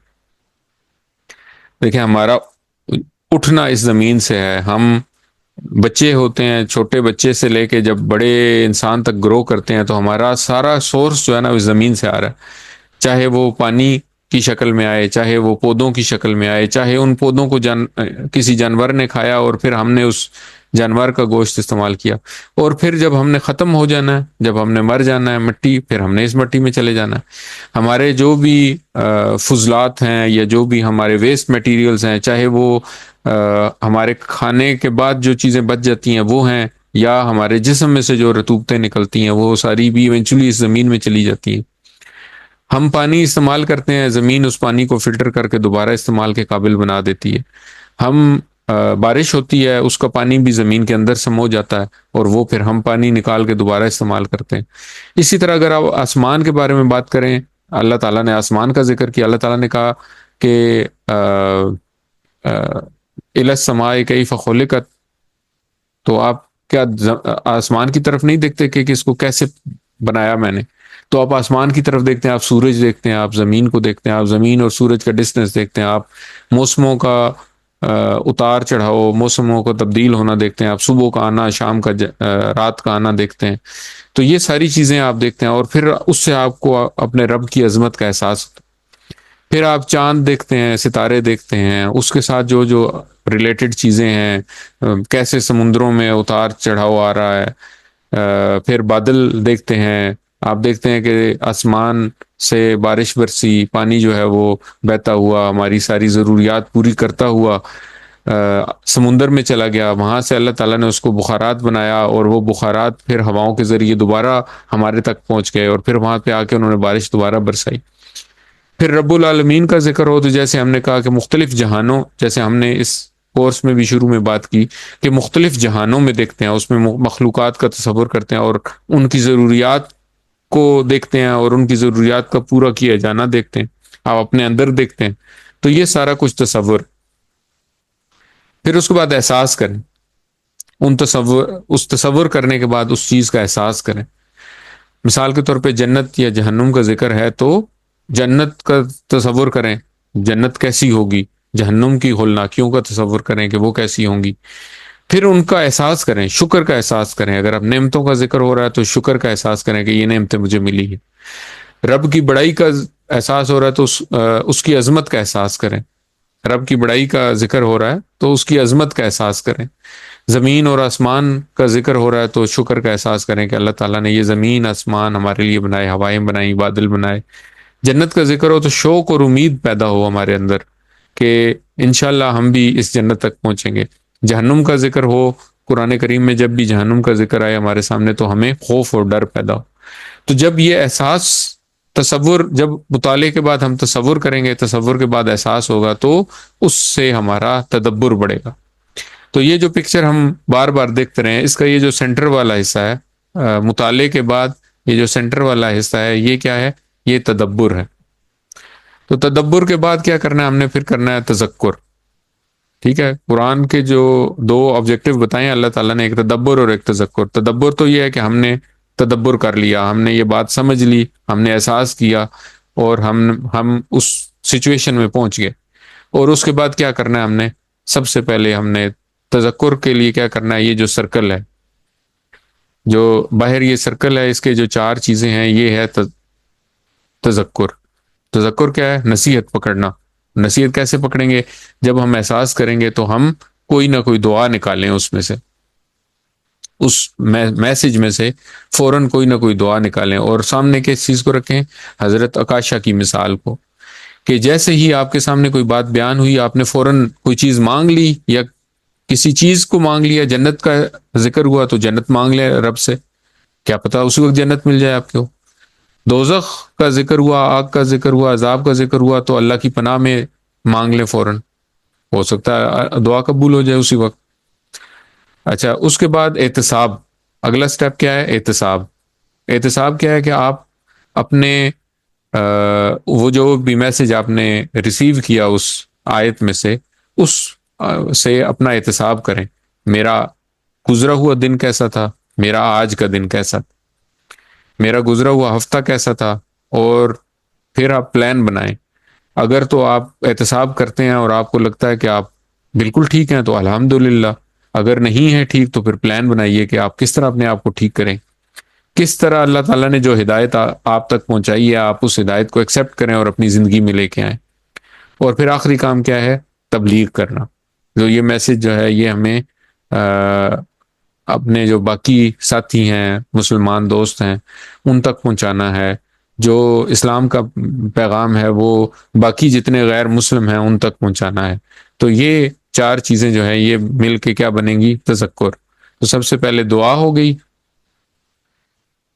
دیکھیں ہمارا اٹھنا اس زمین سے ہے. ہم بچے ہوتے ہیں، چھوٹے بچے سے لے کے جب بڑے انسان تک گرو کرتے ہیں تو ہمارا سارا سورس جو ہے نا اس زمین سے آ رہا ہے. چاہے وہ پانی کی شکل میں آئے، چاہے وہ پودوں کی شکل میں آئے، چاہے ان پودوں کو کسی جانور نے کھایا اور پھر ہم نے اس جانور کا گوشت استعمال کیا، اور پھر جب ہم نے ختم ہو جانا ہے، جب ہم نے مر جانا ہے مٹی، پھر ہم نے اس مٹی میں چلے جانا ہے. ہمارے جو بھی فضلات ہیں یا جو بھی ہمارے ویسٹ میٹیریلز ہیں، چاہے وہ ہمارے کھانے کے بعد جو چیزیں بچ جاتی ہیں وہ ہیں، یا ہمارے جسم میں سے جو رطوبتیں نکلتی ہیں وہ ساری بھی ایونچولی اس زمین میں چلی جاتی ہیں. ہم پانی استعمال کرتے ہیں، زمین اس پانی کو فلٹر کر کے دوبارہ استعمال کے قابل بنا دیتی ہے. ہم بارش ہوتی ہے، اس کا پانی بھی زمین کے اندر سمو جاتا ہے اور وہ پھر ہم پانی نکال کے دوبارہ استعمال کرتے ہیں. اسی طرح اگر آپ آسمان کے بارے میں بات کریں، اللہ تعالیٰ نے آسمان کا ذکر کیا. اللہ تعالیٰ نے کہا کہ الی السماء کیف خلقت، تو آپ کیا آسمان کی طرف نہیں دیکھتے کہ اس کو کیسے بنایا میں نے؟ تو آپ آسمان کی طرف دیکھتے ہیں، آپ سورج دیکھتے ہیں، آپ زمین کو دیکھتے ہیں، آپ زمین اور سورج کا ڈسٹینس دیکھتے ہیں، آپ موسموں کا اتار چڑھاؤ، موسموں کو تبدیل ہونا دیکھتے ہیں، آپ صبح کا آنا، شام کا رات کا آنا دیکھتے ہیں. تو یہ ساری چیزیں آپ دیکھتے ہیں اور پھر اس سے آپ کو اپنے رب کی عظمت کا احساس ہوتا ہے. پھر آپ چاند دیکھتے ہیں، ستارے دیکھتے ہیں، اس کے ساتھ جو جو ریلیٹڈ چیزیں ہیں، کیسے سمندروں میں اتار چڑھاؤ آ رہا ہے. پھر بادل دیکھتے ہیں، آپ دیکھتے ہیں کہ آسمان سے بارش برسی، پانی جو ہے وہ بہتا ہوا ہماری ساری ضروریات پوری کرتا ہوا سمندر میں چلا گیا. وہاں سے اللہ تعالیٰ نے اس کو بخارات بنایا اور وہ بخارات پھر ہواؤں کے ذریعے دوبارہ ہمارے تک پہنچ گئے اور پھر وہاں پہ آ کے انہوں نے بارش دوبارہ برسائی. پھر رب العالمین کا ذکر ہو تو جیسے ہم نے کہا کہ مختلف جہانوں، جیسے ہم نے اس کورس میں بھی شروع میں بات کی کہ مختلف جہانوں میں دیکھتے ہیں، اس میں مخلوقات کا تصور کرتے ہیں اور ان کی ضروریات کو دیکھتے ہیں اور ان کی ضروریات کا پورا کیا جانا دیکھتے ہیں. آپ اپنے اندر دیکھتے ہیں. تو یہ سارا کچھ تصور. پھر اس کے بعد احساس کریں، اس تصور کرنے کے بعد اس چیز کا احساس کریں. مثال کے طور پہ جنت یا جہنم کا ذکر ہے تو جنت کا تصور کریں، جنت کیسی ہوگی، جہنم کی ہولناکیوں کا تصور کریں کہ وہ کیسی ہوں گی. پھر ان کا احساس کریں، شکر کا احساس کریں. اگر اب نعمتوں کا ذکر ہو رہا ہے تو شکر کا احساس کریں کہ یہ نعمتیں مجھے ملی ہیں. رب کی بڑائی کا احساس ہو رہا ہے تو اس کی عظمت کا احساس کریں. رب کی بڑائی کا ذکر ہو رہا ہے تو اس کی عظمت کا احساس کریں. زمین اور آسمان کا ذکر ہو رہا ہے تو شکر کا احساس کریں کہ اللہ تعالیٰ نے یہ زمین آسمان ہمارے لیے بنائے، ہوائیں بنائیں، بادل بنائے. جنت کا ذکر ہو تو شوق اور امید پیدا ہو ہمارے اندر کہ انشاءاللہ ہم بھی اس جنت تک پہنچیں گے. جہنم کا ذکر ہو قرآن کریم میں جب بھی جہنم کا ذکر آئے ہمارے سامنے تو ہمیں خوف اور ڈر پیدا ہو. تو جب یہ احساس تصور، جب مطالعے کے بعد ہم تصور کریں گے، تصور کے بعد احساس ہوگا، تو اس سے ہمارا تدبر بڑھے گا. تو یہ جو پکچر ہم بار بار دیکھتے رہے ہیں، اس کا یہ جو سینٹر والا حصہ ہے مطالعے کے بعد، یہ جو سینٹر والا حصہ ہے یہ کیا ہے؟ یہ تدبر ہے. تو تدبر کے بعد کیا کرنا ہے ہم نے؟ پھر کرنا ہے تذکر. ٹھیک ہے، قرآن کے جو دو آبجیکٹو بتائے اللہ تعالیٰ نے، ایک تدبر اور ایک تذکر. تدبر تو یہ ہے کہ ہم نے تدبر کر لیا، ہم نے یہ بات سمجھ لی، ہم نے احساس کیا، اور ہم اس سچویشن میں پہنچ گئے. اور اس کے بعد کیا کرنا ہے ہم نے؟ سب سے پہلے ہم نے تذکر کے لیے کیا کرنا ہے؟ یہ جو سرکل ہے، جو باہر یہ سرکل ہے، اس کے جو 4 چیزیں ہیں، یہ ہے تذکر. تذکر کیا ہے؟ نصیحت پکڑنا. نصیحت کیسے پکڑیں گے؟ جب ہم احساس کریں گے تو ہم کوئی نہ کوئی دعا نکالیں، اس میں سے، اس میسج میں سے فوراً کوئی نہ کوئی دعا نکالیں، اور سامنے کس چیز کو رکھیں؟ حضرت عکاشہ کی مثال کو، کہ جیسے ہی آپ کے سامنے کوئی بات بیان ہوئی، آپ نے فوراً کوئی چیز مانگ لی، یا کسی چیز کو مانگ لیا، جنت کا ذکر ہوا تو جنت مانگ لیں رب سے، کیا پتا اسی وقت جنت مل جائے آپ کو. دوزخ کا ذکر ہوا، آگ کا ذکر ہوا، عذاب کا ذکر ہوا، تو اللہ کی پناہ میں مانگ لیں فوراً، ہو سکتا ہے دعا قبول ہو جائے اسی وقت. اچھا، اس کے بعد احتساب. اگلا سٹیپ کیا ہے؟ احتساب. احتساب کیا ہے؟ کہ آپ اپنے وہ جو بھی میسج آپ نے ریسیو کیا اس آیت میں سے، اس سے اپنا احتساب کریں. میرا گزرا ہوا دن کیسا تھا؟ میرا آج کا دن کیسا تھا؟ میرا گزرا ہوا ہفتہ کیسا تھا؟ اور پھر آپ پلان بنائیں. اگر تو آپ احتساب کرتے ہیں اور آپ کو لگتا ہے کہ آپ بالکل ٹھیک ہیں تو الحمدللہ، اگر نہیں ہے ٹھیک تو پھر پلان بنائیے کہ آپ کس طرح اپنے آپ کو ٹھیک کریں، کس طرح اللہ تعالیٰ نے جو ہدایت آپ تک پہنچائی ہے آپ اس ہدایت کو ایکسیپٹ کریں اور اپنی زندگی میں لے کے آئیں. اور پھر آخری کام کیا ہے؟ تبلیغ کرنا. جو یہ میسج جو ہے یہ ہمیں اپنے جو باقی ساتھی ہیں، مسلمان دوست ہیں، ان تک پہنچانا ہے. جو اسلام کا پیغام ہے وہ باقی جتنے غیر مسلم ہیں ان تک پہنچانا ہے. تو یہ 4 چیزیں جو ہیں یہ مل کے کیا بنیں گی؟ تذکر. تو سب سے پہلے دعا ہو گئی،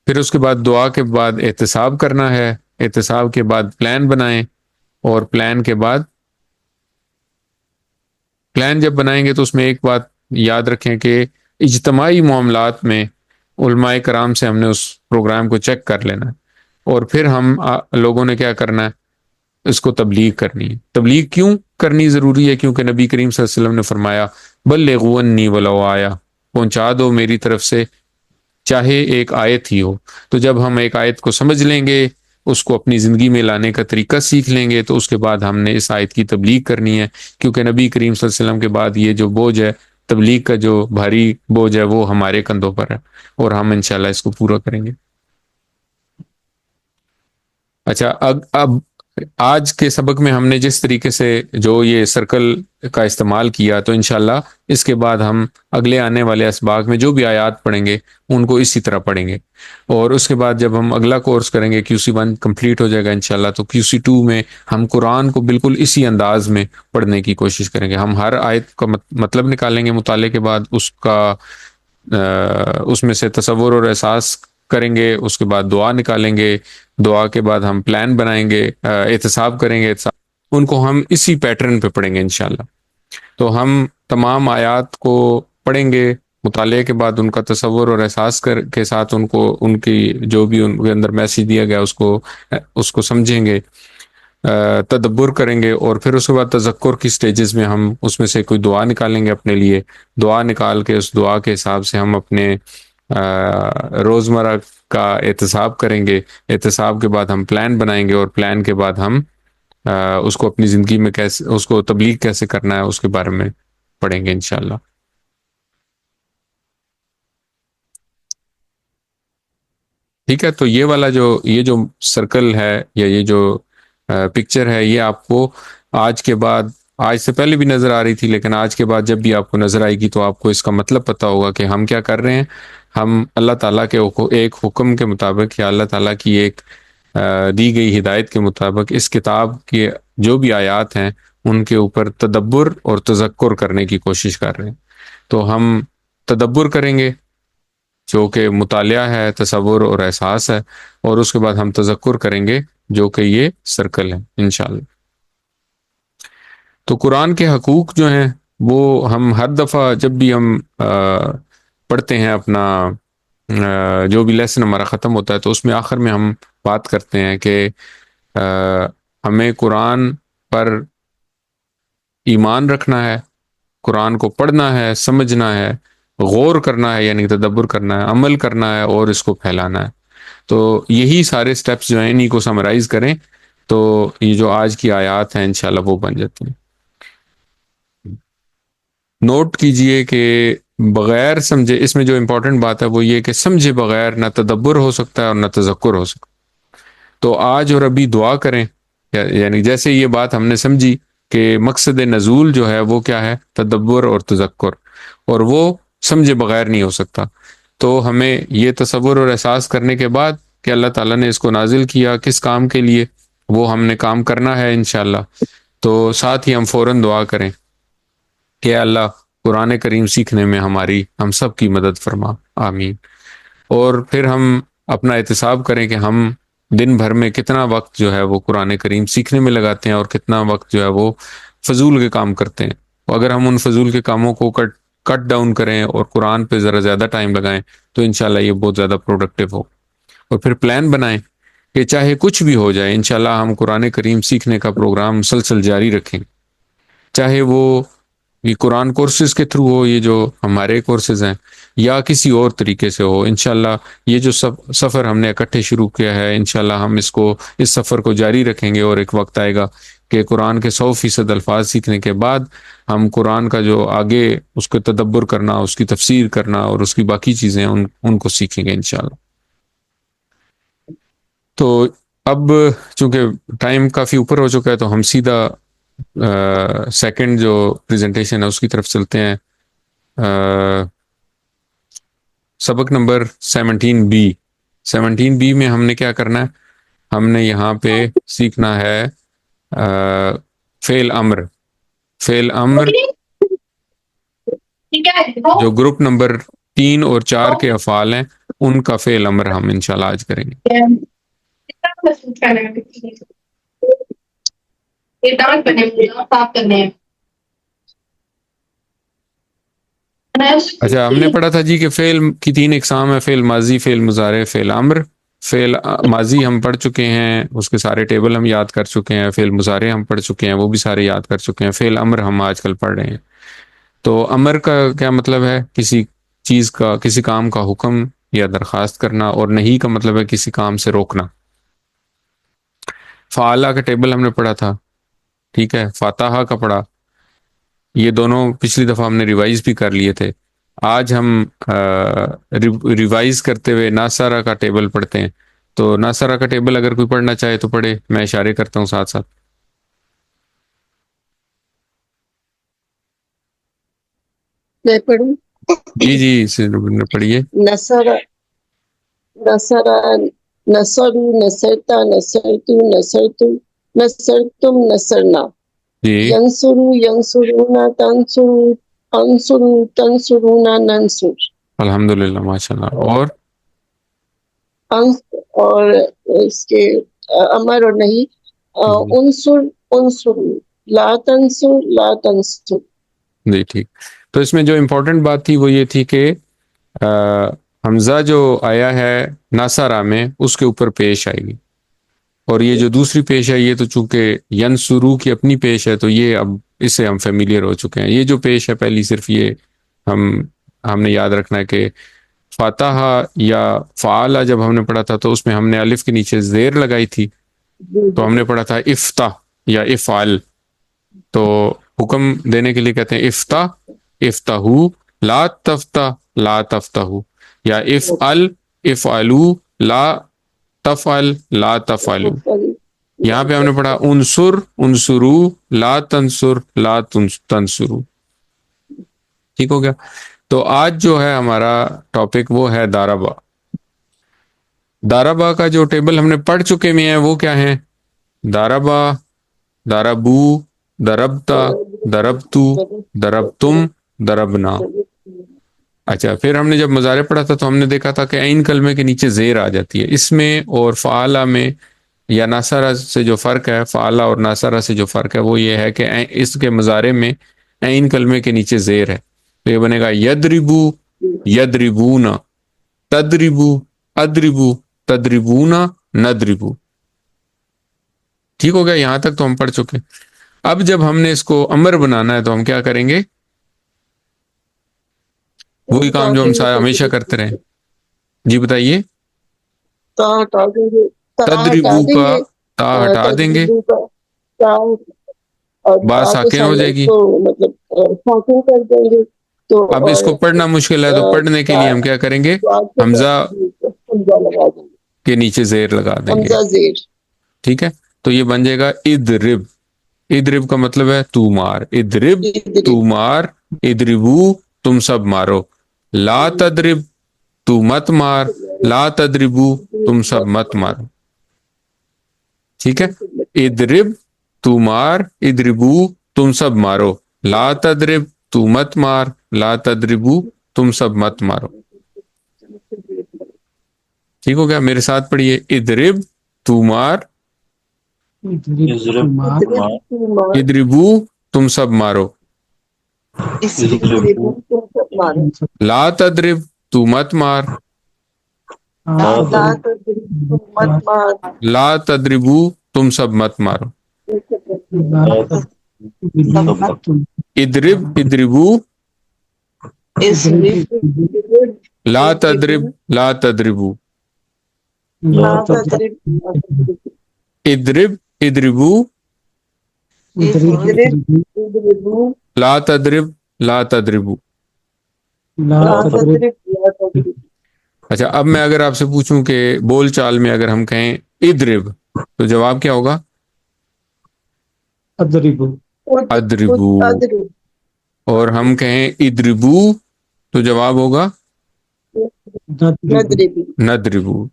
پھر اس کے بعد دعا کے بعد احتساب کرنا ہے، احتساب کے بعد پلان بنائیں، اور پلان کے بعد پلان جب بنائیں گے تو اس میں ایک بات یاد رکھیں کہ اجتماعی معاملات میں علماء کرام سے ہم نے اس پروگرام کو چیک کر لینا ہے، اور پھر ہم لوگوں نے کیا کرنا ہے؟ اس کو تبلیغ کرنی ہے. تبلیغ کیوں کرنی ضروری ہے؟ کیونکہ نبی کریم صلی اللہ علیہ وسلم نے فرمایا بلغوا عنی ولو آیا، پہنچا دو میری طرف سے چاہے ایک آیت ہی ہو. تو جب ہم ایک آیت کو سمجھ لیں گے، اس کو اپنی زندگی میں لانے کا طریقہ سیکھ لیں گے، تو اس کے بعد ہم نے اس آیت کی تبلیغ کرنی ہے. کیونکہ نبی کریم صلی اللہ علیہ وسلم کے بعد یہ جو بوجھ ہے، تبلیغ کا جو بھاری بوجھ ہے، وہ ہمارے کندھوں پر ہے، اور ہم انشاءاللہ اس کو پورا کریں گے. اچھا، اب آج کے سبق میں ہم نے جس طریقے سے جو یہ سرکل کا استعمال کیا، تو انشاءاللہ اس کے بعد ہم اگلے آنے والے اسباق میں جو بھی آیات پڑھیں گے ان کو اسی طرح پڑھیں گے. اور اس کے بعد جب ہم اگلا کورس کریں گے، QC1 کمپلیٹ ہو جائے گا انشاءاللہ، تو QC2 میں ہم قرآن کو بالکل اسی انداز میں پڑھنے کی کوشش کریں گے. ہم ہر آیت کا مطلب نکالیں گے مطالعے کے بعد، اس میں سے تصور اور احساس کریں گے، اس کے بعد دعا نکالیں گے، دعا کے بعد ہم پلان بنائیں گے، احتساب کریں گے، ان کو ہم اسی پیٹرن پہ پڑھیں گے انشاءاللہ. تو ہم تمام آیات کو پڑھیں گے، مطالعے کے بعد ان کا تصور اور احساس کے ساتھ ان کی جو بھی ان کے اندر میسج دیا گیا اس کو سمجھیں گے، تدبر کریں گے، اور پھر اس کے بعد تذکر کی سٹیجز میں ہم اس میں سے کوئی دعا نکالیں گے اپنے لیے. دعا نکال کے اس دعا کے حساب سے ہم اپنے روزمرہ کا احتساب کریں گے. احتساب کے بعد ہم پلان بنائیں گے، اور پلان کے بعد ہم اس کو اپنی زندگی میں کیسے، اس کو تبلیغ کیسے کرنا ہے اس کے بارے میں پڑھیں گے انشاءاللہ. ٹھیک ہے، تو یہ والا یہ جو سرکل ہے، یا یہ جو پکچر ہے، یہ آپ کو آج کے بعد، آج سے پہلے بھی نظر آ رہی تھی، لیکن آج کے بعد جب بھی آپ کو نظر آئے گی تو آپ کو اس کا مطلب پتہ ہوگا کہ ہم کیا کر رہے ہیں. ہم اللہ تعالیٰ کے ایک حکم کے مطابق، یا اللہ تعالیٰ کی ایک دی گئی ہدایت کے مطابق اس کتاب کے جو بھی آیات ہیں ان کے اوپر تدبر اور تذکر کرنے کی کوشش کر رہے ہیں. تو ہم تدبر کریں گے جو کہ مطالعہ ہے، تصور اور احساس ہے، اور اس کے بعد ہم تذکر کریں گے جو کہ یہ سرکل ہے انشاءاللہ۔ تو قرآن کے حقوق جو ہیں وہ ہم ہر دفعہ جب بھی ہم پڑھتے ہیں اپنا جو بھی لیسن ہمارا ختم ہوتا ہے تو اس میں آخر میں ہم بات کرتے ہیں کہ ہمیں قرآن پر ایمان رکھنا ہے، قرآن کو پڑھنا ہے، سمجھنا ہے، غور کرنا ہے یعنی تدبر کرنا ہے، عمل کرنا ہے اور اس کو پھیلانا ہے۔ تو یہی سارے سٹیپس جو ہیں انہی کو سمرائز کریں تو یہ جو آج کی آیات ہیں انشاءاللہ وہ بن جاتی ہیں۔ نوٹ کیجئے کہ بغیر سمجھے، اس میں جو امپورٹنٹ بات ہے وہ یہ کہ سمجھے بغیر نہ تدبر ہو سکتا ہے اور نہ تذکر ہو سکتا ہے۔ تو آج اور ابھی دعا کریں، یعنی جیسے یہ بات ہم نے سمجھی کہ مقصد نزول جو ہے وہ کیا ہے، تدبر اور تذکر، اور وہ سمجھے بغیر نہیں ہو سکتا۔ تو ہمیں یہ تصور اور احساس کرنے کے بعد کہ اللہ تعالیٰ نے اس کو نازل کیا کس کام کے لیے، وہ ہم نے کام کرنا ہے انشاءاللہ۔ تو ساتھ ہی ہم فوراً دعا کریں کہ اللہ قرآن کریم سیکھنے میں ہم سب کی مدد فرما، آمین۔ اور پھر ہم اپنا احتساب کریں کہ ہم دن بھر میں کتنا وقت جو ہے وہ قرآن کریم سیکھنے میں لگاتے ہیں اور کتنا وقت جو ہے وہ فضول کے کام کرتے ہیں۔ اگر ہم ان فضول کے کاموں کو کٹ ڈاؤن کریں اور قرآن پہ ذرا زیادہ ٹائم لگائیں تو انشاءاللہ یہ بہت زیادہ پروڈکٹیو ہو۔ اور پھر پلان بنائیں کہ چاہے کچھ بھی ہو جائے انشاءاللہ ہم قرآن کریم سیکھنے کا پروگرام مسلسل جاری رکھیں، چاہے وہ یہ قرآن کورسز کے تھرو ہو، یہ جو ہمارے کورسز ہیں، یا کسی اور طریقے سے ہو۔ انشاءاللہ یہ جو سفر ہم نے اکٹھے شروع کیا ہے انشاءاللہ ہم اس سفر کو جاری رکھیں گے، اور ایک وقت آئے گا کہ قرآن کے 100% الفاظ سیکھنے کے بعد ہم قرآن کا جو آگے اس کو تدبر کرنا، اس کی تفسیر کرنا اور اس کی باقی چیزیں ان کو سیکھیں گے انشاءاللہ۔ تو اب چونکہ ٹائم کافی اوپر ہو چکا ہے تو ہم سیدھا سیکنڈ جو پریزنٹیشن ہے اس کی طرف چلتے ہیں۔ سبق نمبر 17B میں ہم نے کیا کرنا ہے، ہم نے یہاں پہ سیکھنا ہے فعل امر جو گروپ نمبر 3 اور 4 کے افعال ہیں ان کا فعل امر ہم انشاءاللہ آج کریں گے۔ اچھا، ہم نے پڑھا تھا جی کہ فعل کی 3 اقسام ہے، فعل ماضی، فعل مضارع، فعل امر۔ فعل ماضی ہم پڑھ چکے ہیں، اس کے سارے ٹیبل ہم یاد کر چکے ہیں۔ فعل مضارع ہم پڑھ چکے ہیں، وہ بھی سارے یاد کر چکے ہیں۔ فعل امر ہم آج کل پڑھ رہے ہیں۔ تو امر کا کیا مطلب ہے؟ کسی چیز کا، کسی کام کا حکم یا درخواست کرنا، اور نہیں کا مطلب ہے کسی کام سے روکنا۔ فعالہ کا ٹیبل ہم نے پڑھا تھا، ٹھیک ہے، فاتحہ کا پڑھا، یہ دونوں پچھلی دفعہ ہم نے ریوائز بھی کر لیے تھے۔ آج ہم ریوائز کرتے ہوئے ناصرہ کا ٹیبل پڑھتے ہیں۔ تو ناصرہ کا ٹیبل اگر کوئی پڑھنا چاہے تو پڑھے، میں اشارے کرتا ہوں ساتھ ساتھ۔ میں پڑھوں؟ جی پڑھیے۔ نصر، نصرتا، نصرتو، نصرتو، نصرتم، نصرنا، جی ینصرو، ینصرونا، تنصرو، انصرو، تنصرونا، ننصر۔ الحمدللہ، ماشاء اللہ۔ اور اس کے امر اور نہیں، انصر، انصرو، لا تنصر، لا تنصر۔ جی ٹھیک۔ تو اس میں جو امپورٹنٹ بات تھی وہ یہ تھی کہ حمزہ جو آیا ہے ناصرہ میں اس کے اوپر پیش آئے گی، اور یہ جو دوسری پیش ہے یہ تو چونکہ ینصرو کی اپنی پیش ہے تو یہ اب اس سے ہم فیملیئر ہو چکے ہیں۔ یہ جو پیش ہے پہلی صرف یہ ہم نے یاد رکھنا ہے کہ فاتحہ یا فعالہ جب ہم نے پڑھا تھا تو اس میں ہم نے الف کے نیچے زیر لگائی تھی، تو ہم نے پڑھا تھا افتح یا افعل۔ تو حکم دینے کے لیے کہتے ہیں افتح، افتحو، لا تفتح، لا تفتحو، یا افعل، افعلو، لا تفعل، لا تفعلو۔ یہاں پہ ہم نے پڑھا انصر، انصرو، لا تنصر، لا تنصرو۔ ٹھیک ہو گیا؟ تو آج جو ہے ہمارا ٹاپک وہ ہے داربا۔ داربا کا جو ٹیبل ہم نے پڑھ چکے میں ہیں وہ کیا ہیں؟ داربا، داربو، دربتا، دربتو، دربتم، دربنا۔ اچھا، پھر ہم نے جب مضارع پڑھا تھا تو ہم نے دیکھا تھا کہ عین کلمے کے نیچے زیر آ جاتی ہے. اس میں اور فعالہ میں یا ناصرہ سے جو فرق ہے، فعالہ اور ناصرہ سے جو فرق ہے وہ یہ ہے کہ اس کے مضارع میں عین کلمے کے نیچے زیر ہے. تو یہ بنے گا یدربو یدربون، تدربو ادربو تدربون ندربو. ٹھیک ہو گیا؟ یہاں تک تو ہم پڑھ چکے. اب جب ہم نے اس کو امر بنانا ہے تو ہم کیا کریں گے؟ وہی کام جو ہم ہمیشہ کرتے رہے. جی بتائیے. تا ہٹا دیں گے، تا ہٹا تدربو دیں کا گے، تا ہٹا دیں گے، تدریبو کا تا، اور بات تا کو ساکن ہو جائے سائلنٹ گی. کو مطلب ساکن کر دیں گے. تو اب اس اور کو پڑھنا مشکل ہے تو پڑھنے کے لیے ہم کیا کریں گے؟ حمزہ حمزہ لگا دیں گے، کے نیچے زیر لگا دیں گے. حمزہ زیر. ٹھیک ہے، تو یہ بن جائے گا ادرب. ادرب کا مطلب ہے تو مار. ادرب تو ادرب، مار، ادربو تم سب مارو. لا تدرب تو مت مار، لا تدربو تم سب مت مارو. ٹھیک ہے، ادرب تو مار، ادربو تم سب مارو. لا تدرب تو مت مار، لا تدربو تم سب مت مارو. ٹھیک ہو گیا؟ میرے ساتھ پڑھیے. ادرب تو مار، یضرب مار، ادربو تم سب مارو. ادربو تم سب مارو. لا تدرب تو مت مار، لا لا تدرب تدرب تم مت مار. لا تدربو تم سب مت مارو. لا تدرب ادرب ادربو، ادرب لا تدرب لا تدربو. لا تدرب لا تدرب. ادرب ادربو، ادرب ادربو لا تدرب لا تدربو. لا تدرب لا تدرب. اچھا، اب میں اگر آپ سے پوچھوں کہ بول چال میں اگر ہم کہیں ادرب تو جواب کیا ہوگا؟ ادربو. ادربو. ادرب اور ہم کہیں ادربو تو جواب ہوگا ندربو. ندربو.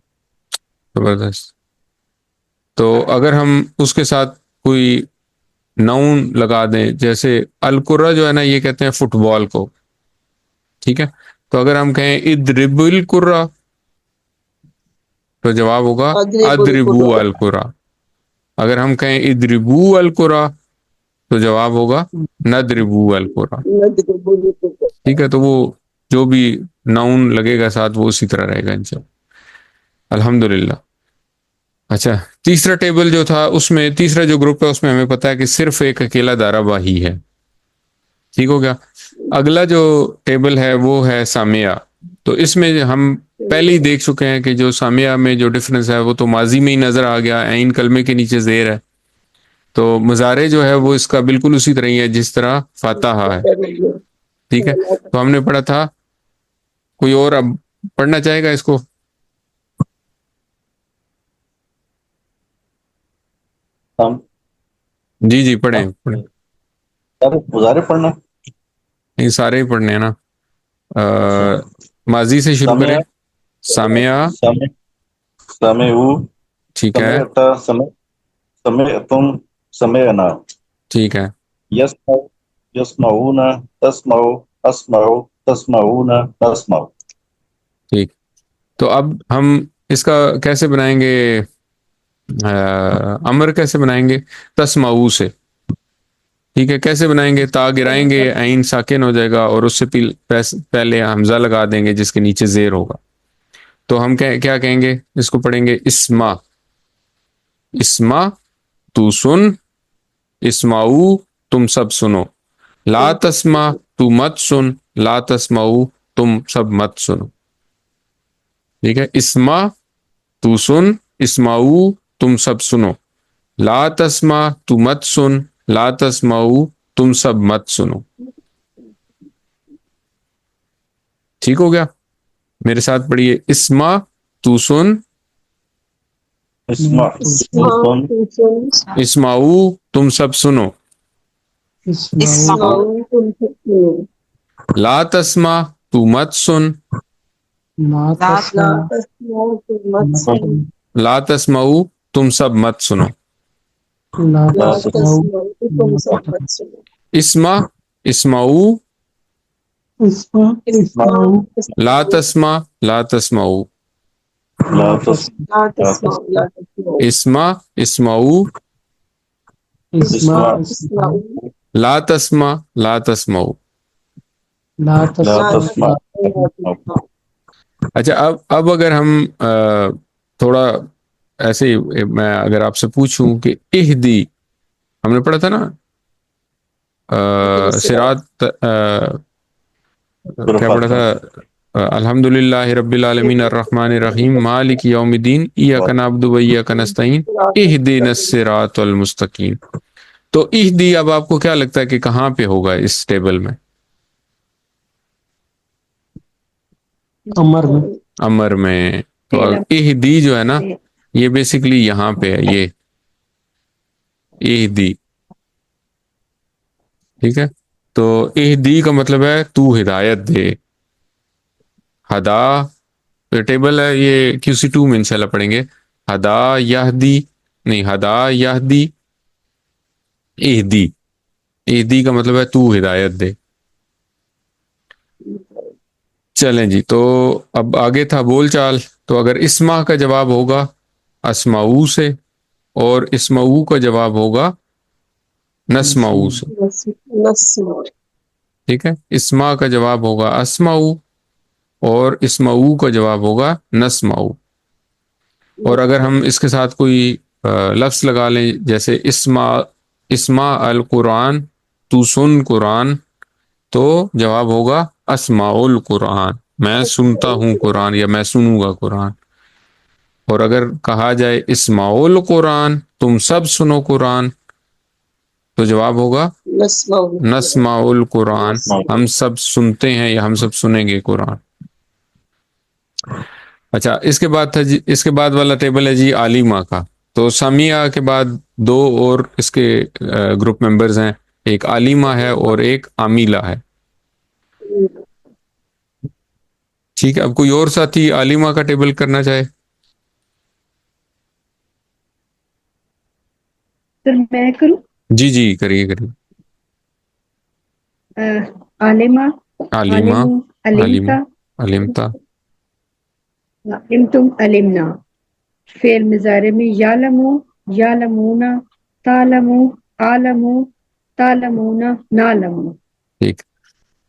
زبردست. تو اگر ہم اس کے ساتھ کوئی نون لگا دیں، جیسے القرہ جو ہے نا، یہ کہتے ہیں فٹ بال کو. ٹھیک ہے، تو اگر ہم کہیں ادرب القرہ تو جواب ہوگا ادرب ادربو القرہ. القرہ. اگر ہم کہیں ادربو القرہ تو جواب ہوگا ندربو القرہ. ندربو القرہ. ٹھیک ہے، تو وہ جو بھی ناؤن لگے گا ساتھ وہ اسی طرح رہے گا انشاءاللہ. الحمدللہ. اچھا، تیسرا ٹیبل جو تھا اس میں، تیسرا جو گروپ ہے اس میں ہمیں پتا ہے کہ صرف ایک اکیلا دارابا ہی ہے. ٹھیک ہو گیا؟ اگلا جو ٹیبل ہے وہ ہے سامیہ. تو اس میں ہم پہلے ہی دیکھ چکے ہیں کہ جو سامیہ میں جو ڈفرنس ہے وہ تو ماضی میں ہی نظر آ گیا، عین کلمے کے نیچے زیر ہے. تو مضارع جو ہے وہ اس کا بالکل اسی طرح ہی ہے جس طرح فاتحہ ہے. ٹھیک ہے، تو ہم نے پڑھا تھا. کوئی اور اب پڑھنا چاہے گا اس کو؟ ہم جی جی پڑھیں پڑھیں. مظاہرے پڑھنا. نہیں، سارے ہی پڑھنے ہیں نا. اچھا، ماضی سے شروع کریں. سامعہ. سامع سامعو، ٹھیک ہے سمعت، سمعتم، سمعنا. ٹھیک ہے یسمع، یسمعون، تسمع، اسمع، تسمعون، نسمع. ٹھیک. تو اب ہم اس کا کیسے بنائیں گے؟ امر کیسے بنائیں گے؟ تسمعو سے. ٹھیک ہے، کیسے بنائیں گے؟ تا گرائیں گے، عین ساکن ہو جائے گا اور اس سے پہلے حمزہ لگا دیں گے جس کے نیچے زیر ہوگا. تو ہم کیا کہیں گے؟ اس کو پڑھیں گے اسما. اسما تو سن، اسمعو تم سب سنو. لا تسمع تو مت سن، لا تسمعو تم سب مت سنو. ٹھیک ہے، اسما تو سن، اسمعو تم سب سنو. لا تسمع تو مت سن، لا تسمعو تم سب مت سنو. ٹھیک ہو گیا؟ میرے ساتھ پڑھیے. اسما تو سن، اسمع تو سن، اسمعو تم سب سنو. اسمعوا تم سب سنو. لا تسمع تو مت سن، لا تسمعوا تم مت سنو. لا تسمعو تم سب مت سنو. لا تسمعوا تم سب مت سنو. اسما، اسمعو اسما اسماؤ لا تسمع لا تسمعو، لا تسمعوا لا تسمعوا اسما اسمعو، اسما تسمعوا لا تسمع لا تسمعو. لا لا تسمع تسمعوا لا تسمعوا. اچھا اب اگر ہم تھوڑا ایسے ہی میں اگر آپ سے پوچھوں کہ اہدی، ہم نے پڑھا تھا نا صراط، کیا پڑھا تھا؟ الحمد للہ رب العالمین الرحمن الرحیم مالک یوم الدین ایاک نعبد و ایاک نستعین اہدنا الصراط المستقیم. تو اہدی اب آپ کو کیا لگتا ہے کہ کہاں پہ ہوگا اس ٹیبل میں؟ امر میں امر میں. تو اہدی جو ہے نا یہ بیسیکلی یہاں پہ ہے، یہ اہدی، ٹھیک ہے. تو اہدی کا مطلب ہے تو ہدایت دے. ہدا ٹیبل ہے یہ QC2 میں انشاءاللہ پڑھیں گے. ہدا یہدی، نہیں، ہدا یہدی اہدی. اہدی کا مطلب ہے تو ہدایت دے. چلیں جی، تو اب آگے تھا بول چال. تو اگر اسما کا جواب ہوگا اسماؤ سے، اور اسماؤ کا جواب ہوگا نسماؤ سے، نسمع ٹھیک ہے. اسما کا جواب ہوگا اسماؤ، اور اسماؤ کا جواب ہوگا نسماؤ. اور اگر ہم اس کے ساتھ کوئی لفظ لگا لیں جیسے اسما القرآن، تو سن قرآن، تو جواب ہوگا اسماء القرآن، میں سنتا ہوں قرآن یا میں سنوں گا قرآن. اور اگر کہا جائے اسماء القرآن، تم سب سنو قرآن، تو جواب ہوگا نسمع نسمع القرآن، ہم سب سنتے ہیں یا ہم سب سنیں گے قرآن. اچھا، اس کے بعد تھا جی، اس کے بعد والا ٹیبل ہے جی عالمہ کا. تو سمیہ کے بعد دو اور اس کے گروپ ممبرز ہیں، ایک عالمہ ہے اور ایک عاملہ ہے. ٹھیک ہے، اب کوئی اور ساتھی عالمہ کا ٹیبل کرنا چاہے؟ سر میں کروں؟ جی جی، کریے کریے. عالمہ، عالمہ، عالم، عالمہ، علمتا، علمتا. علمتم، علمنا. فعل مضارع میں یعلمو، یعلمون، تعلمو، عالمو، تعلمون، نعلمو. ٹھیک.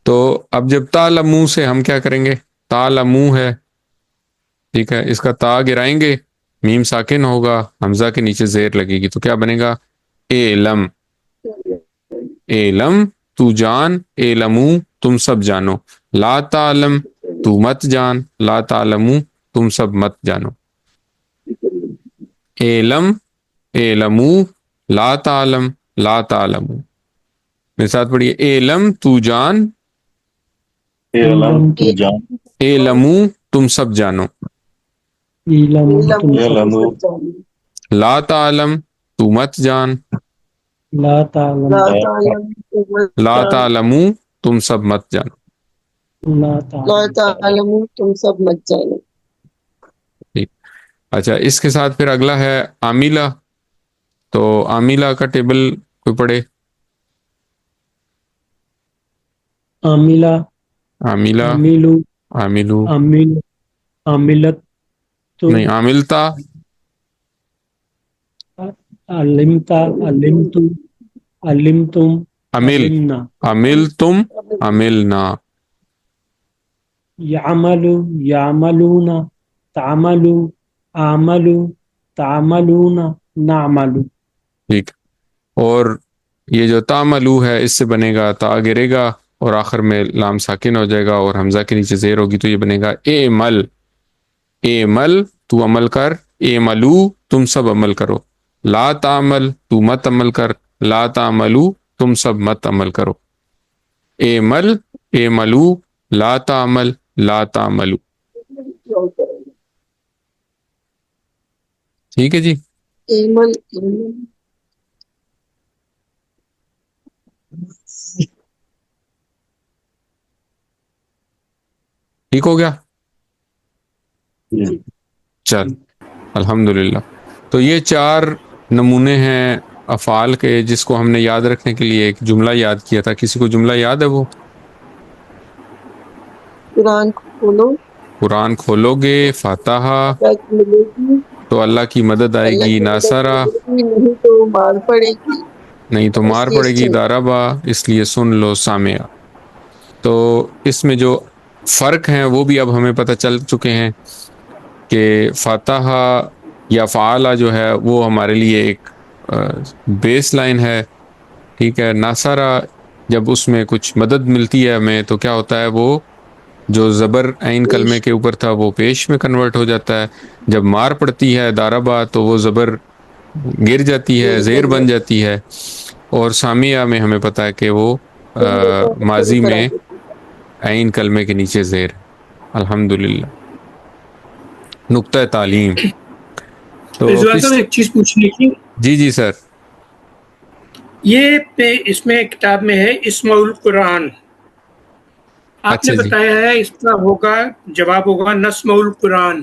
تو اب جب تعلمو سے ہم کیا کریں گے؟ تعلمو ہے، ٹھیک ہے، اس کا تا گرائیں گے، میم ساکن ہوگا، حمزہ کے نیچے زیر لگے گی، تو کیا بنے گا؟ اعلم. اعلم تو جان، اعلمو تم سب جانو. لا تعلم تو مت جان، لا تعلمو تم سب مت جانو. اعلم، اعلمو، لا تعلم، لا تعلمو. میرے ساتھ پڑھیے، اعلم تو جان، علم تو جان، اعلمو تم سب جانو. علم تم علمو لا تعلم تو مت جان، لا تعلم لا تعلم لا تعلمو تم سب مت جانو. لا لا تعلم تعلموا تم سب مت جانو. ٹھیک. اچھا، اس کے ساتھ پھر اگلا ہے عاملہ. تو عاملہ کا ٹیبل کوئی پڑھے؟ عاملہ، عاملہ، عاملو، عاملو، عامل، عاملت، نہیں، عاملتا، علمتا، علمتم، علمتم، عمل، علمنا. عمل تم، عملنا. یعمل، یعملون، تعمل، اعمل، تعملون، نعمل. ٹھیک. اور یہ جو تعملو ہے اس سے بنے گا تا گرے گا اور آخر میں لام ساکن ہو جائے گا اور حمزہ کے نیچے زیر ہوگی، تو یہ بنے گا اے مل. اے مل تو عمل کر، اے ملو تم سب عمل کرو. لا تعمل تو مت عمل کر، لا تعملو تم سب مت عمل کرو. اے مل، اے ملو، لا تعمل، لا تعملو. ٹھیک ہے جی. ایمن ٹھیک ہو گیا؟ جی چل، الحمدللہ. تو یہ 4 نمونے ہیں افعال کے، جس کو ہم نے یاد رکھنے کے لیے ایک جملہ یاد کیا تھا. کسی کو جملہ یاد ہے وہ؟ قرآن کھولو قرآن کھولو گے، فاتحہ مدد ملے گی، تو اللہ کی مدد آئے اللہ گی، کی مدد ناصرہ ملے گی، نہیں تو مار پڑے گی، نہیں تو اس مار لیے پڑے گی، سن۔ داربا اس لیے سن لو، سامعہ۔ تو اس میں جو فرق ہیں وہ بھی اب ہمیں پتہ چل چکے ہیں کہ فاتحہ یا فعالہ جو ہے وہ ہمارے لیے ایک بیس لائن ہے، ٹھیک ہے۔ ناصرہ جب اس میں کچھ مدد ملتی ہے ہمیں تو کیا ہوتا ہے، وہ جو زبر عین کلمے کے اوپر تھا وہ پیش میں کنورٹ ہو جاتا ہے، جب مار پڑتی ہے داربا تو وہ زبر گر جاتی ہے، زیر بن جاتی ہے، اور سامیہ میں ہمیں پتہ ہے کہ وہ ماضی میں عین کلمے کے نیچے زیر ہے۔ الحمدللہ، نقطہ تعلیم۔ تو رضوان صاحب ایک چیز پوچھنی تھی، جی جی سر۔ یہ اس میں کتاب میں ہے اسم القرآن، آپ نے اچھا جی، بتایا ہے اس کا ہوگا، جواب ہوگا نسم القرآن،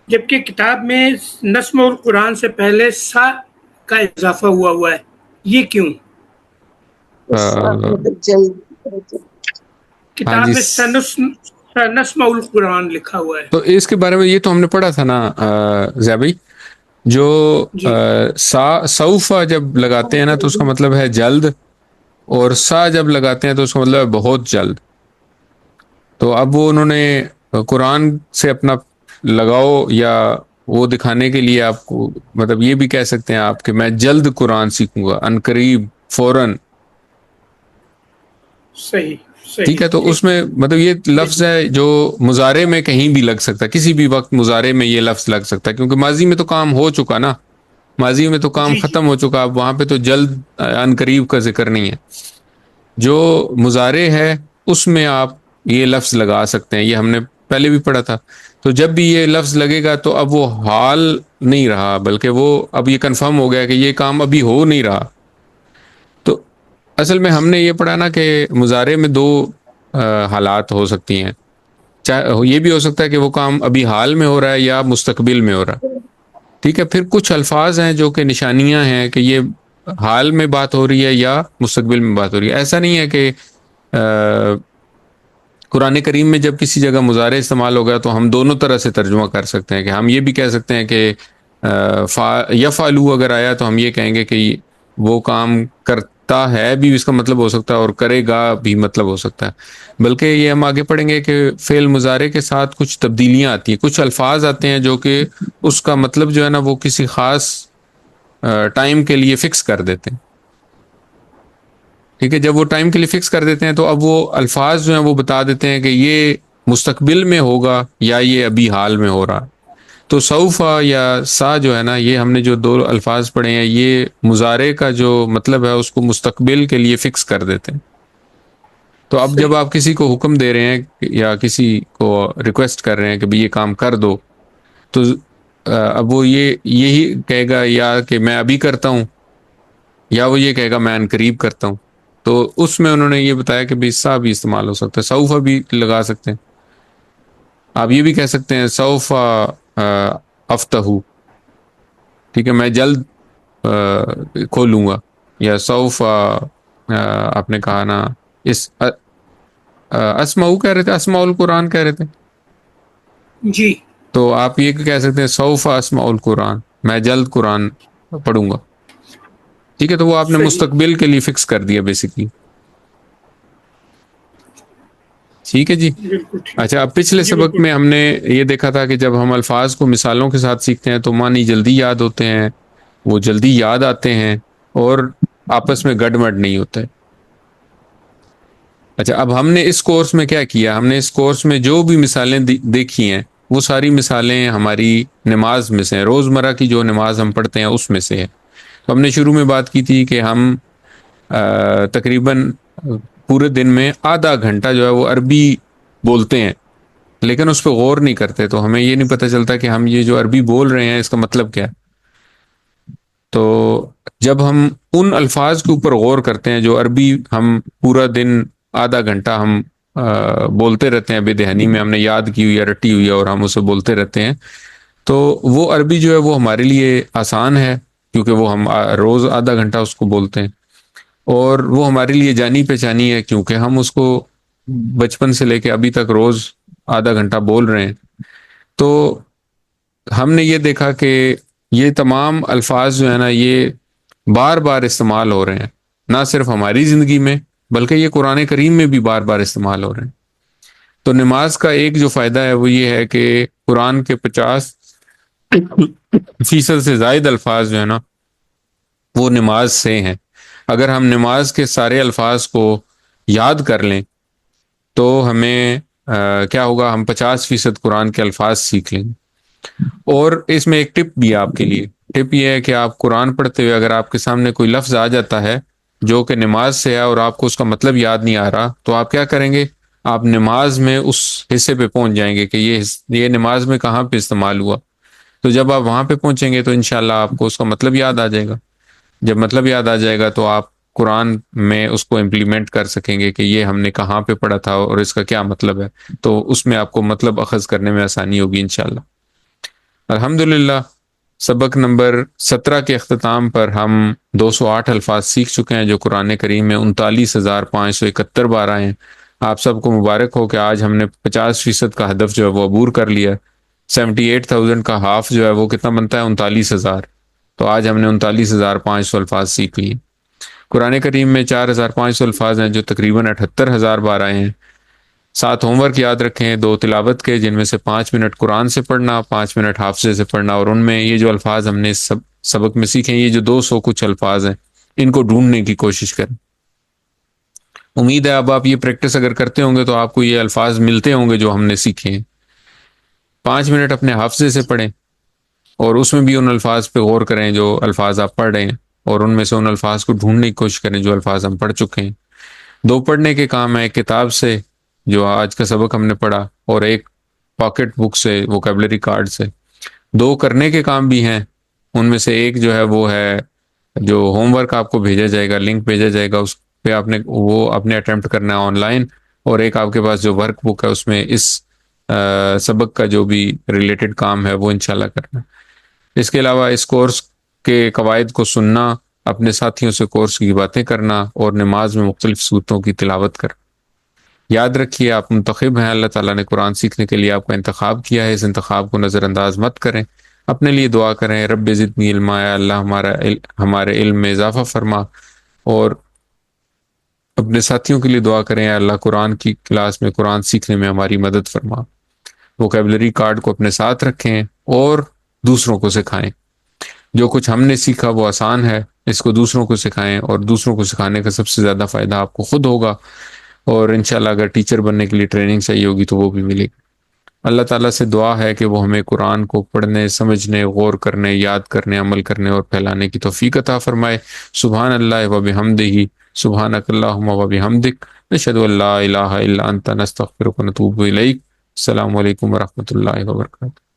جبکہ کتاب میں نسم القرآن سے پہلے سا کا اضافہ ہوا ہے، یہ کیوں؟ مطلب جلد ہاں کتاب جی، میں نسم القرآن لکھا ہوا ہے۔ تو اس کے بارے میں یہ تو ہم نے پڑھا تھا نا ضیاء بھائی، جو جی سوفا جب لگاتے ہیں نا تو اس کا مطلب ہے جلد، اور سا جب لگاتے ہیں تو اس کا مطلب ہے بہت جلد۔ تو اب وہ انہوں نے قرآن سے اپنا لگاؤ یا وہ دکھانے کے لیے آپ کو مطلب یہ بھی کہہ سکتے ہیں آپ کہ میں جلد قرآن سیکھوں گا، ان قریب، فوراً، صحیح ٹھیک صحیح ہے۔ تو اس میں مطلب یہ لفظ ہے جو مضارع میں کہیں بھی لگ سکتا ہے، کسی بھی وقت مضارع میں یہ لفظ لگ سکتا ہے، کیونکہ ماضی میں تو کام ہو چکا نا، ماضی میں تو کام جی جی ختم ہو چکا، اب وہاں پہ تو جلد ان قریب کا ذکر نہیں ہے۔ جو مضارع ہے اس میں آپ یہ لفظ لگا سکتے ہیں، یہ ہم نے پہلے بھی پڑھا تھا۔ تو جب بھی یہ لفظ لگے گا تو اب وہ حال نہیں رہا، بلکہ وہ اب یہ کنفرم ہو گیا کہ یہ کام ابھی ہو نہیں رہا۔ تو اصل میں ہم نے یہ پڑھا نا کہ مضارع میں دو حالات ہو سکتی ہیں، چاہے یہ بھی ہو سکتا ہے کہ وہ کام ابھی حال میں ہو رہا ہے یا مستقبل میں ہو رہا ہے، ٹھیک ہے۔ پھر کچھ الفاظ ہیں جو کہ نشانیاں ہیں کہ یہ حال میں بات ہو رہی ہے یا مستقبل میں بات ہو رہی ہے۔ ایسا نہیں ہے کہ قرآن کریم میں جب کسی جگہ مضارع استعمال ہوگا تو ہم دونوں طرح سے ترجمہ کر سکتے ہیں، کہ ہم یہ بھی کہہ سکتے ہیں کہ یفعلوا اگر آیا تو ہم یہ کہیں گے کہ وہ کام کرتا ہے بھی اس کا مطلب ہو سکتا ہے، اور کرے گا بھی مطلب ہو سکتا ہے۔ بلکہ یہ ہم آگے پڑھیں گے کہ فعل مضارع کے ساتھ کچھ تبدیلیاں آتی ہیں، کچھ الفاظ آتے ہیں جو کہ اس کا مطلب جو ہے نا وہ کسی خاص ٹائم کے لیے فکس کر دیتے ہیں، ٹھیک ہے۔ جب وہ ٹائم کے لیے فکس کر دیتے ہیں تو اب وہ الفاظ جو ہیں وہ بتا دیتے ہیں کہ یہ مستقبل میں ہوگا یا یہ ابھی حال میں ہو رہا۔ تو سوفا یا سا جو ہے نا، یہ ہم نے جو دو الفاظ پڑھے ہیں، یہ مضارع کا جو مطلب ہے اس کو مستقبل کے لیے فکس کر دیتے ہیں۔ تو اب جب آپ کسی کو حکم دے رہے ہیں یا کسی کو ریکویسٹ کر رہے ہیں کہ بھئی یہ کام کر دو، تو اب وہ یہی کہے گا یا کہ میں ابھی کرتا ہوں، یا وہ یہ کہے گا میں ان قریب کرتا ہوں۔ تو اس میں انہوں نے یہ بتایا کہ بھئی سا بھی استعمال ہو سکتا ہے، سوفا بھی لگا سکتے ہیں، آپ یہ بھی کہہ سکتے ہیں سوفا افتحو، ٹھیک ہے، میں جلد کھولوں گا، یا سوفا آپ نے کہا نا اس اسماء کہہ رہے تھے، اسماء القرآن کہہ رہے تھے، جی تو آپ یہ کہہ سکتے ہیں سوفا اسماء القرآن، میں جلد قرآن پڑھوں گا، ٹھیک ہے۔ تو وہ آپ نے صحیح، مستقبل کے لیے فکس کر دیا بیسیکلی، ٹھیک ہے جی۔ بالکل ٹھیک، اچھا، اب پچھلے جی سبق بالکل میں ہم نے یہ دیکھا تھا کہ جب ہم الفاظ کو مثالوں کے ساتھ سیکھتے ہیں تو معنی جلدی یاد ہوتے ہیں، وہ جلدی یاد آتے ہیں اور آپس میں گڑبڑ نہیں ہوتا ہے۔ اچھا، اب ہم نے اس کورس میں کیا کیا، ہم نے اس کورس میں جو بھی مثالیں دیکھی ہیں وہ ساری مثالیں ہماری نماز میں سے ہیں، روزمرہ کی جو نماز ہم پڑھتے ہیں اس میں سے ہے۔ تو ہم نے شروع میں بات کی تھی کہ ہم تقریباً پورے دن میں آدھا گھنٹہ جو ہے وہ عربی بولتے ہیں، لیکن اس پہ غور نہیں کرتے، تو ہمیں یہ نہیں پتہ چلتا کہ ہم یہ جو عربی بول رہے ہیں اس کا مطلب کیا ہے۔ تو جب ہم ان الفاظ کے اوپر غور کرتے ہیں جو عربی ہم پورا دن آدھا گھنٹہ ہم بولتے رہتے ہیں، بے دہنی میں ہم نے یاد کی ہوئی ہے، رٹی ہوئی ہے، اور ہم اسے بولتے رہتے ہیں، تو وہ عربی جو ہے وہ ہمارے لیے آسان ہے، کیونکہ وہ ہم روز آدھا گھنٹہ اس کو بولتے ہیں، اور وہ ہمارے لیے جانی پہچانی ہے کیونکہ ہم اس کو بچپن سے لے کے ابھی تک روز آدھا گھنٹہ بول رہے ہیں، تو ہم نے یہ دیکھا کہ یہ تمام الفاظ جو ہے نا یہ بار بار استعمال ہو رہے ہیں، نہ صرف ہماری زندگی میں بلکہ یہ قرآن کریم میں بھی بار بار استعمال ہو رہے ہیں۔ تو نماز کا ایک جو فائدہ ہے وہ یہ ہے کہ قرآن کے 50% سے زائد الفاظ جو ہے نا وہ نماز سے ہیں۔ اگر ہم نماز کے سارے الفاظ کو یاد کر لیں تو ہمیں کیا ہوگا، ہم 50% قرآن کے الفاظ سیکھ لیں گے۔ اور اس میں ایک ٹپ بھی ہے آپ کے لیے، ٹپ یہ ہے کہ آپ قرآن پڑھتے ہوئے اگر آپ کے سامنے کوئی لفظ آ جاتا ہے جو کہ نماز سے ہے اور آپ کو اس کا مطلب یاد نہیں آ رہا، تو آپ کیا کریں گے، آپ نماز میں اس حصے پہ پہنچ جائیں گے کہ یہ نماز میں کہاں پہ استعمال ہوا۔ تو جب آپ وہاں پہ پہنچیں گے تو انشاءاللہ آپ کو اس کا مطلب یاد آ جائے گا۔ جب مطلب یاد آ جائے گا تو آپ قرآن میں اس کو امپلیمنٹ کر سکیں گے کہ یہ ہم نے کہاں پہ پڑھا تھا اور اس کا کیا مطلب ہے، تو اس میں آپ کو مطلب اخذ کرنے میں آسانی ہوگی انشاءاللہ۔ الحمدللہ سبق نمبر 17 کے اختتام پر ہم 208 الفاظ سیکھ چکے ہیں جو قرآن کریم میں 39,571 بار آئے ہیں۔ آپ سب کو مبارک ہو کہ آج ہم نے 50% کا ہدف جو ہے وہ عبور کر لیا۔ 78,000 کا ہاف جو ہے وہ کتنا بنتا ہے، 39,000۔ تو آج ہم نے 39,500 الفاظ سیکھ لیے۔ قرآن کریم میں 4,500 الفاظ ہیں جو تقریباً 78,000 بار آئے ہیں۔ 7 ہوم ورک یاد رکھیں، 2 تلاوت کے جن میں سے 5 منٹ قرآن سے پڑھنا، 5 منٹ حافظے سے پڑھنا، اور ان میں یہ جو الفاظ ہم نے سبق میں سیکھیں، یہ جو 200 کچھ الفاظ ہیں ان کو ڈھونڈنے کی کوشش کریں۔ امید ہے اب آپ یہ پریکٹس اگر کرتے ہوں گے تو آپ کو یہ الفاظ ملتے ہوں گے جو ہم نے سیکھے ہیں۔ 5 منٹ اپنے حافظے سے پڑھیں اور اس میں بھی ان الفاظ پہ غور کریں جو الفاظ آپ پڑھ رہے ہیں، اور ان میں سے ان الفاظ کو ڈھونڈنے کی کوشش کریں جو الفاظ ہم پڑھ چکے ہیں۔ 2 پڑھنے کے کام ہیں، ایک کتاب سے جو آج کا سبق ہم نے پڑھا، اور ایک پاکٹ بک سے، ووکیبلری کارڈ سے۔ 2 کرنے کے کام بھی ہیں، ان میں سے ایک جو ہے وہ ہے جو ہوم ورک آپ کو بھیجا جائے گا، لنک بھیجا جائے گا، اس پہ آپ نے وہ اپنے اٹیمپٹ کرنا ہے آن لائن، اور ایک آپ کے پاس جو ورک بک ہے اس میں اس سبق کا جو بھی ریلیٹڈ کام ہے وہ انشاءاللہ کرنا ہے۔ اس کے علاوہ اس کورس کے قواعد کو سننا، اپنے ساتھیوں سے کورس کی باتیں کرنا، اور نماز میں مختلف صورتوں کی تلاوت کرنا۔ یاد رکھیے آپ منتخب ہیں، اللہ تعالیٰ نے قرآن سیکھنے کے لیے آپ کا انتخاب کیا ہے، اس انتخاب کو نظر انداز مت کریں۔ اپنے لیے دعا کریں، رب زدنی علما، یا اللہ ہمارے علم میں اضافہ فرما، اور اپنے ساتھیوں کے لیے دعا کریں، یا اللہ قرآن کی کلاس میں قرآن سیکھنے میں ہماری مدد فرما۔ ووکیبلری کارڈ کو اپنے ساتھ رکھیں اور دوسروں کو سکھائیں۔ جو کچھ ہم نے سیکھا وہ آسان ہے، اس کو دوسروں کو سکھائیں، اور دوسروں کو سکھانے کا سب سے زیادہ فائدہ آپ کو خود ہوگا، اور انشاءاللہ اگر ٹیچر بننے کے لیے ٹریننگ چاہیے ہوگی تو وہ بھی ملے گی۔ اللہ تعالیٰ سے دعا ہے کہ وہ ہمیں قرآن کو پڑھنے، سمجھنے، غور کرنے، یاد کرنے، عمل کرنے اور پھیلانے کی توفیق عطا فرمائے۔ سبحان اللہ و بحمدہ، سبحانک اللہم و بحمدک، نشہد ان لا الہ الا انت، نستغفرک و نتوب الیک۔ السلام علیکم ورحمۃ اللہ وبرکاتہ۔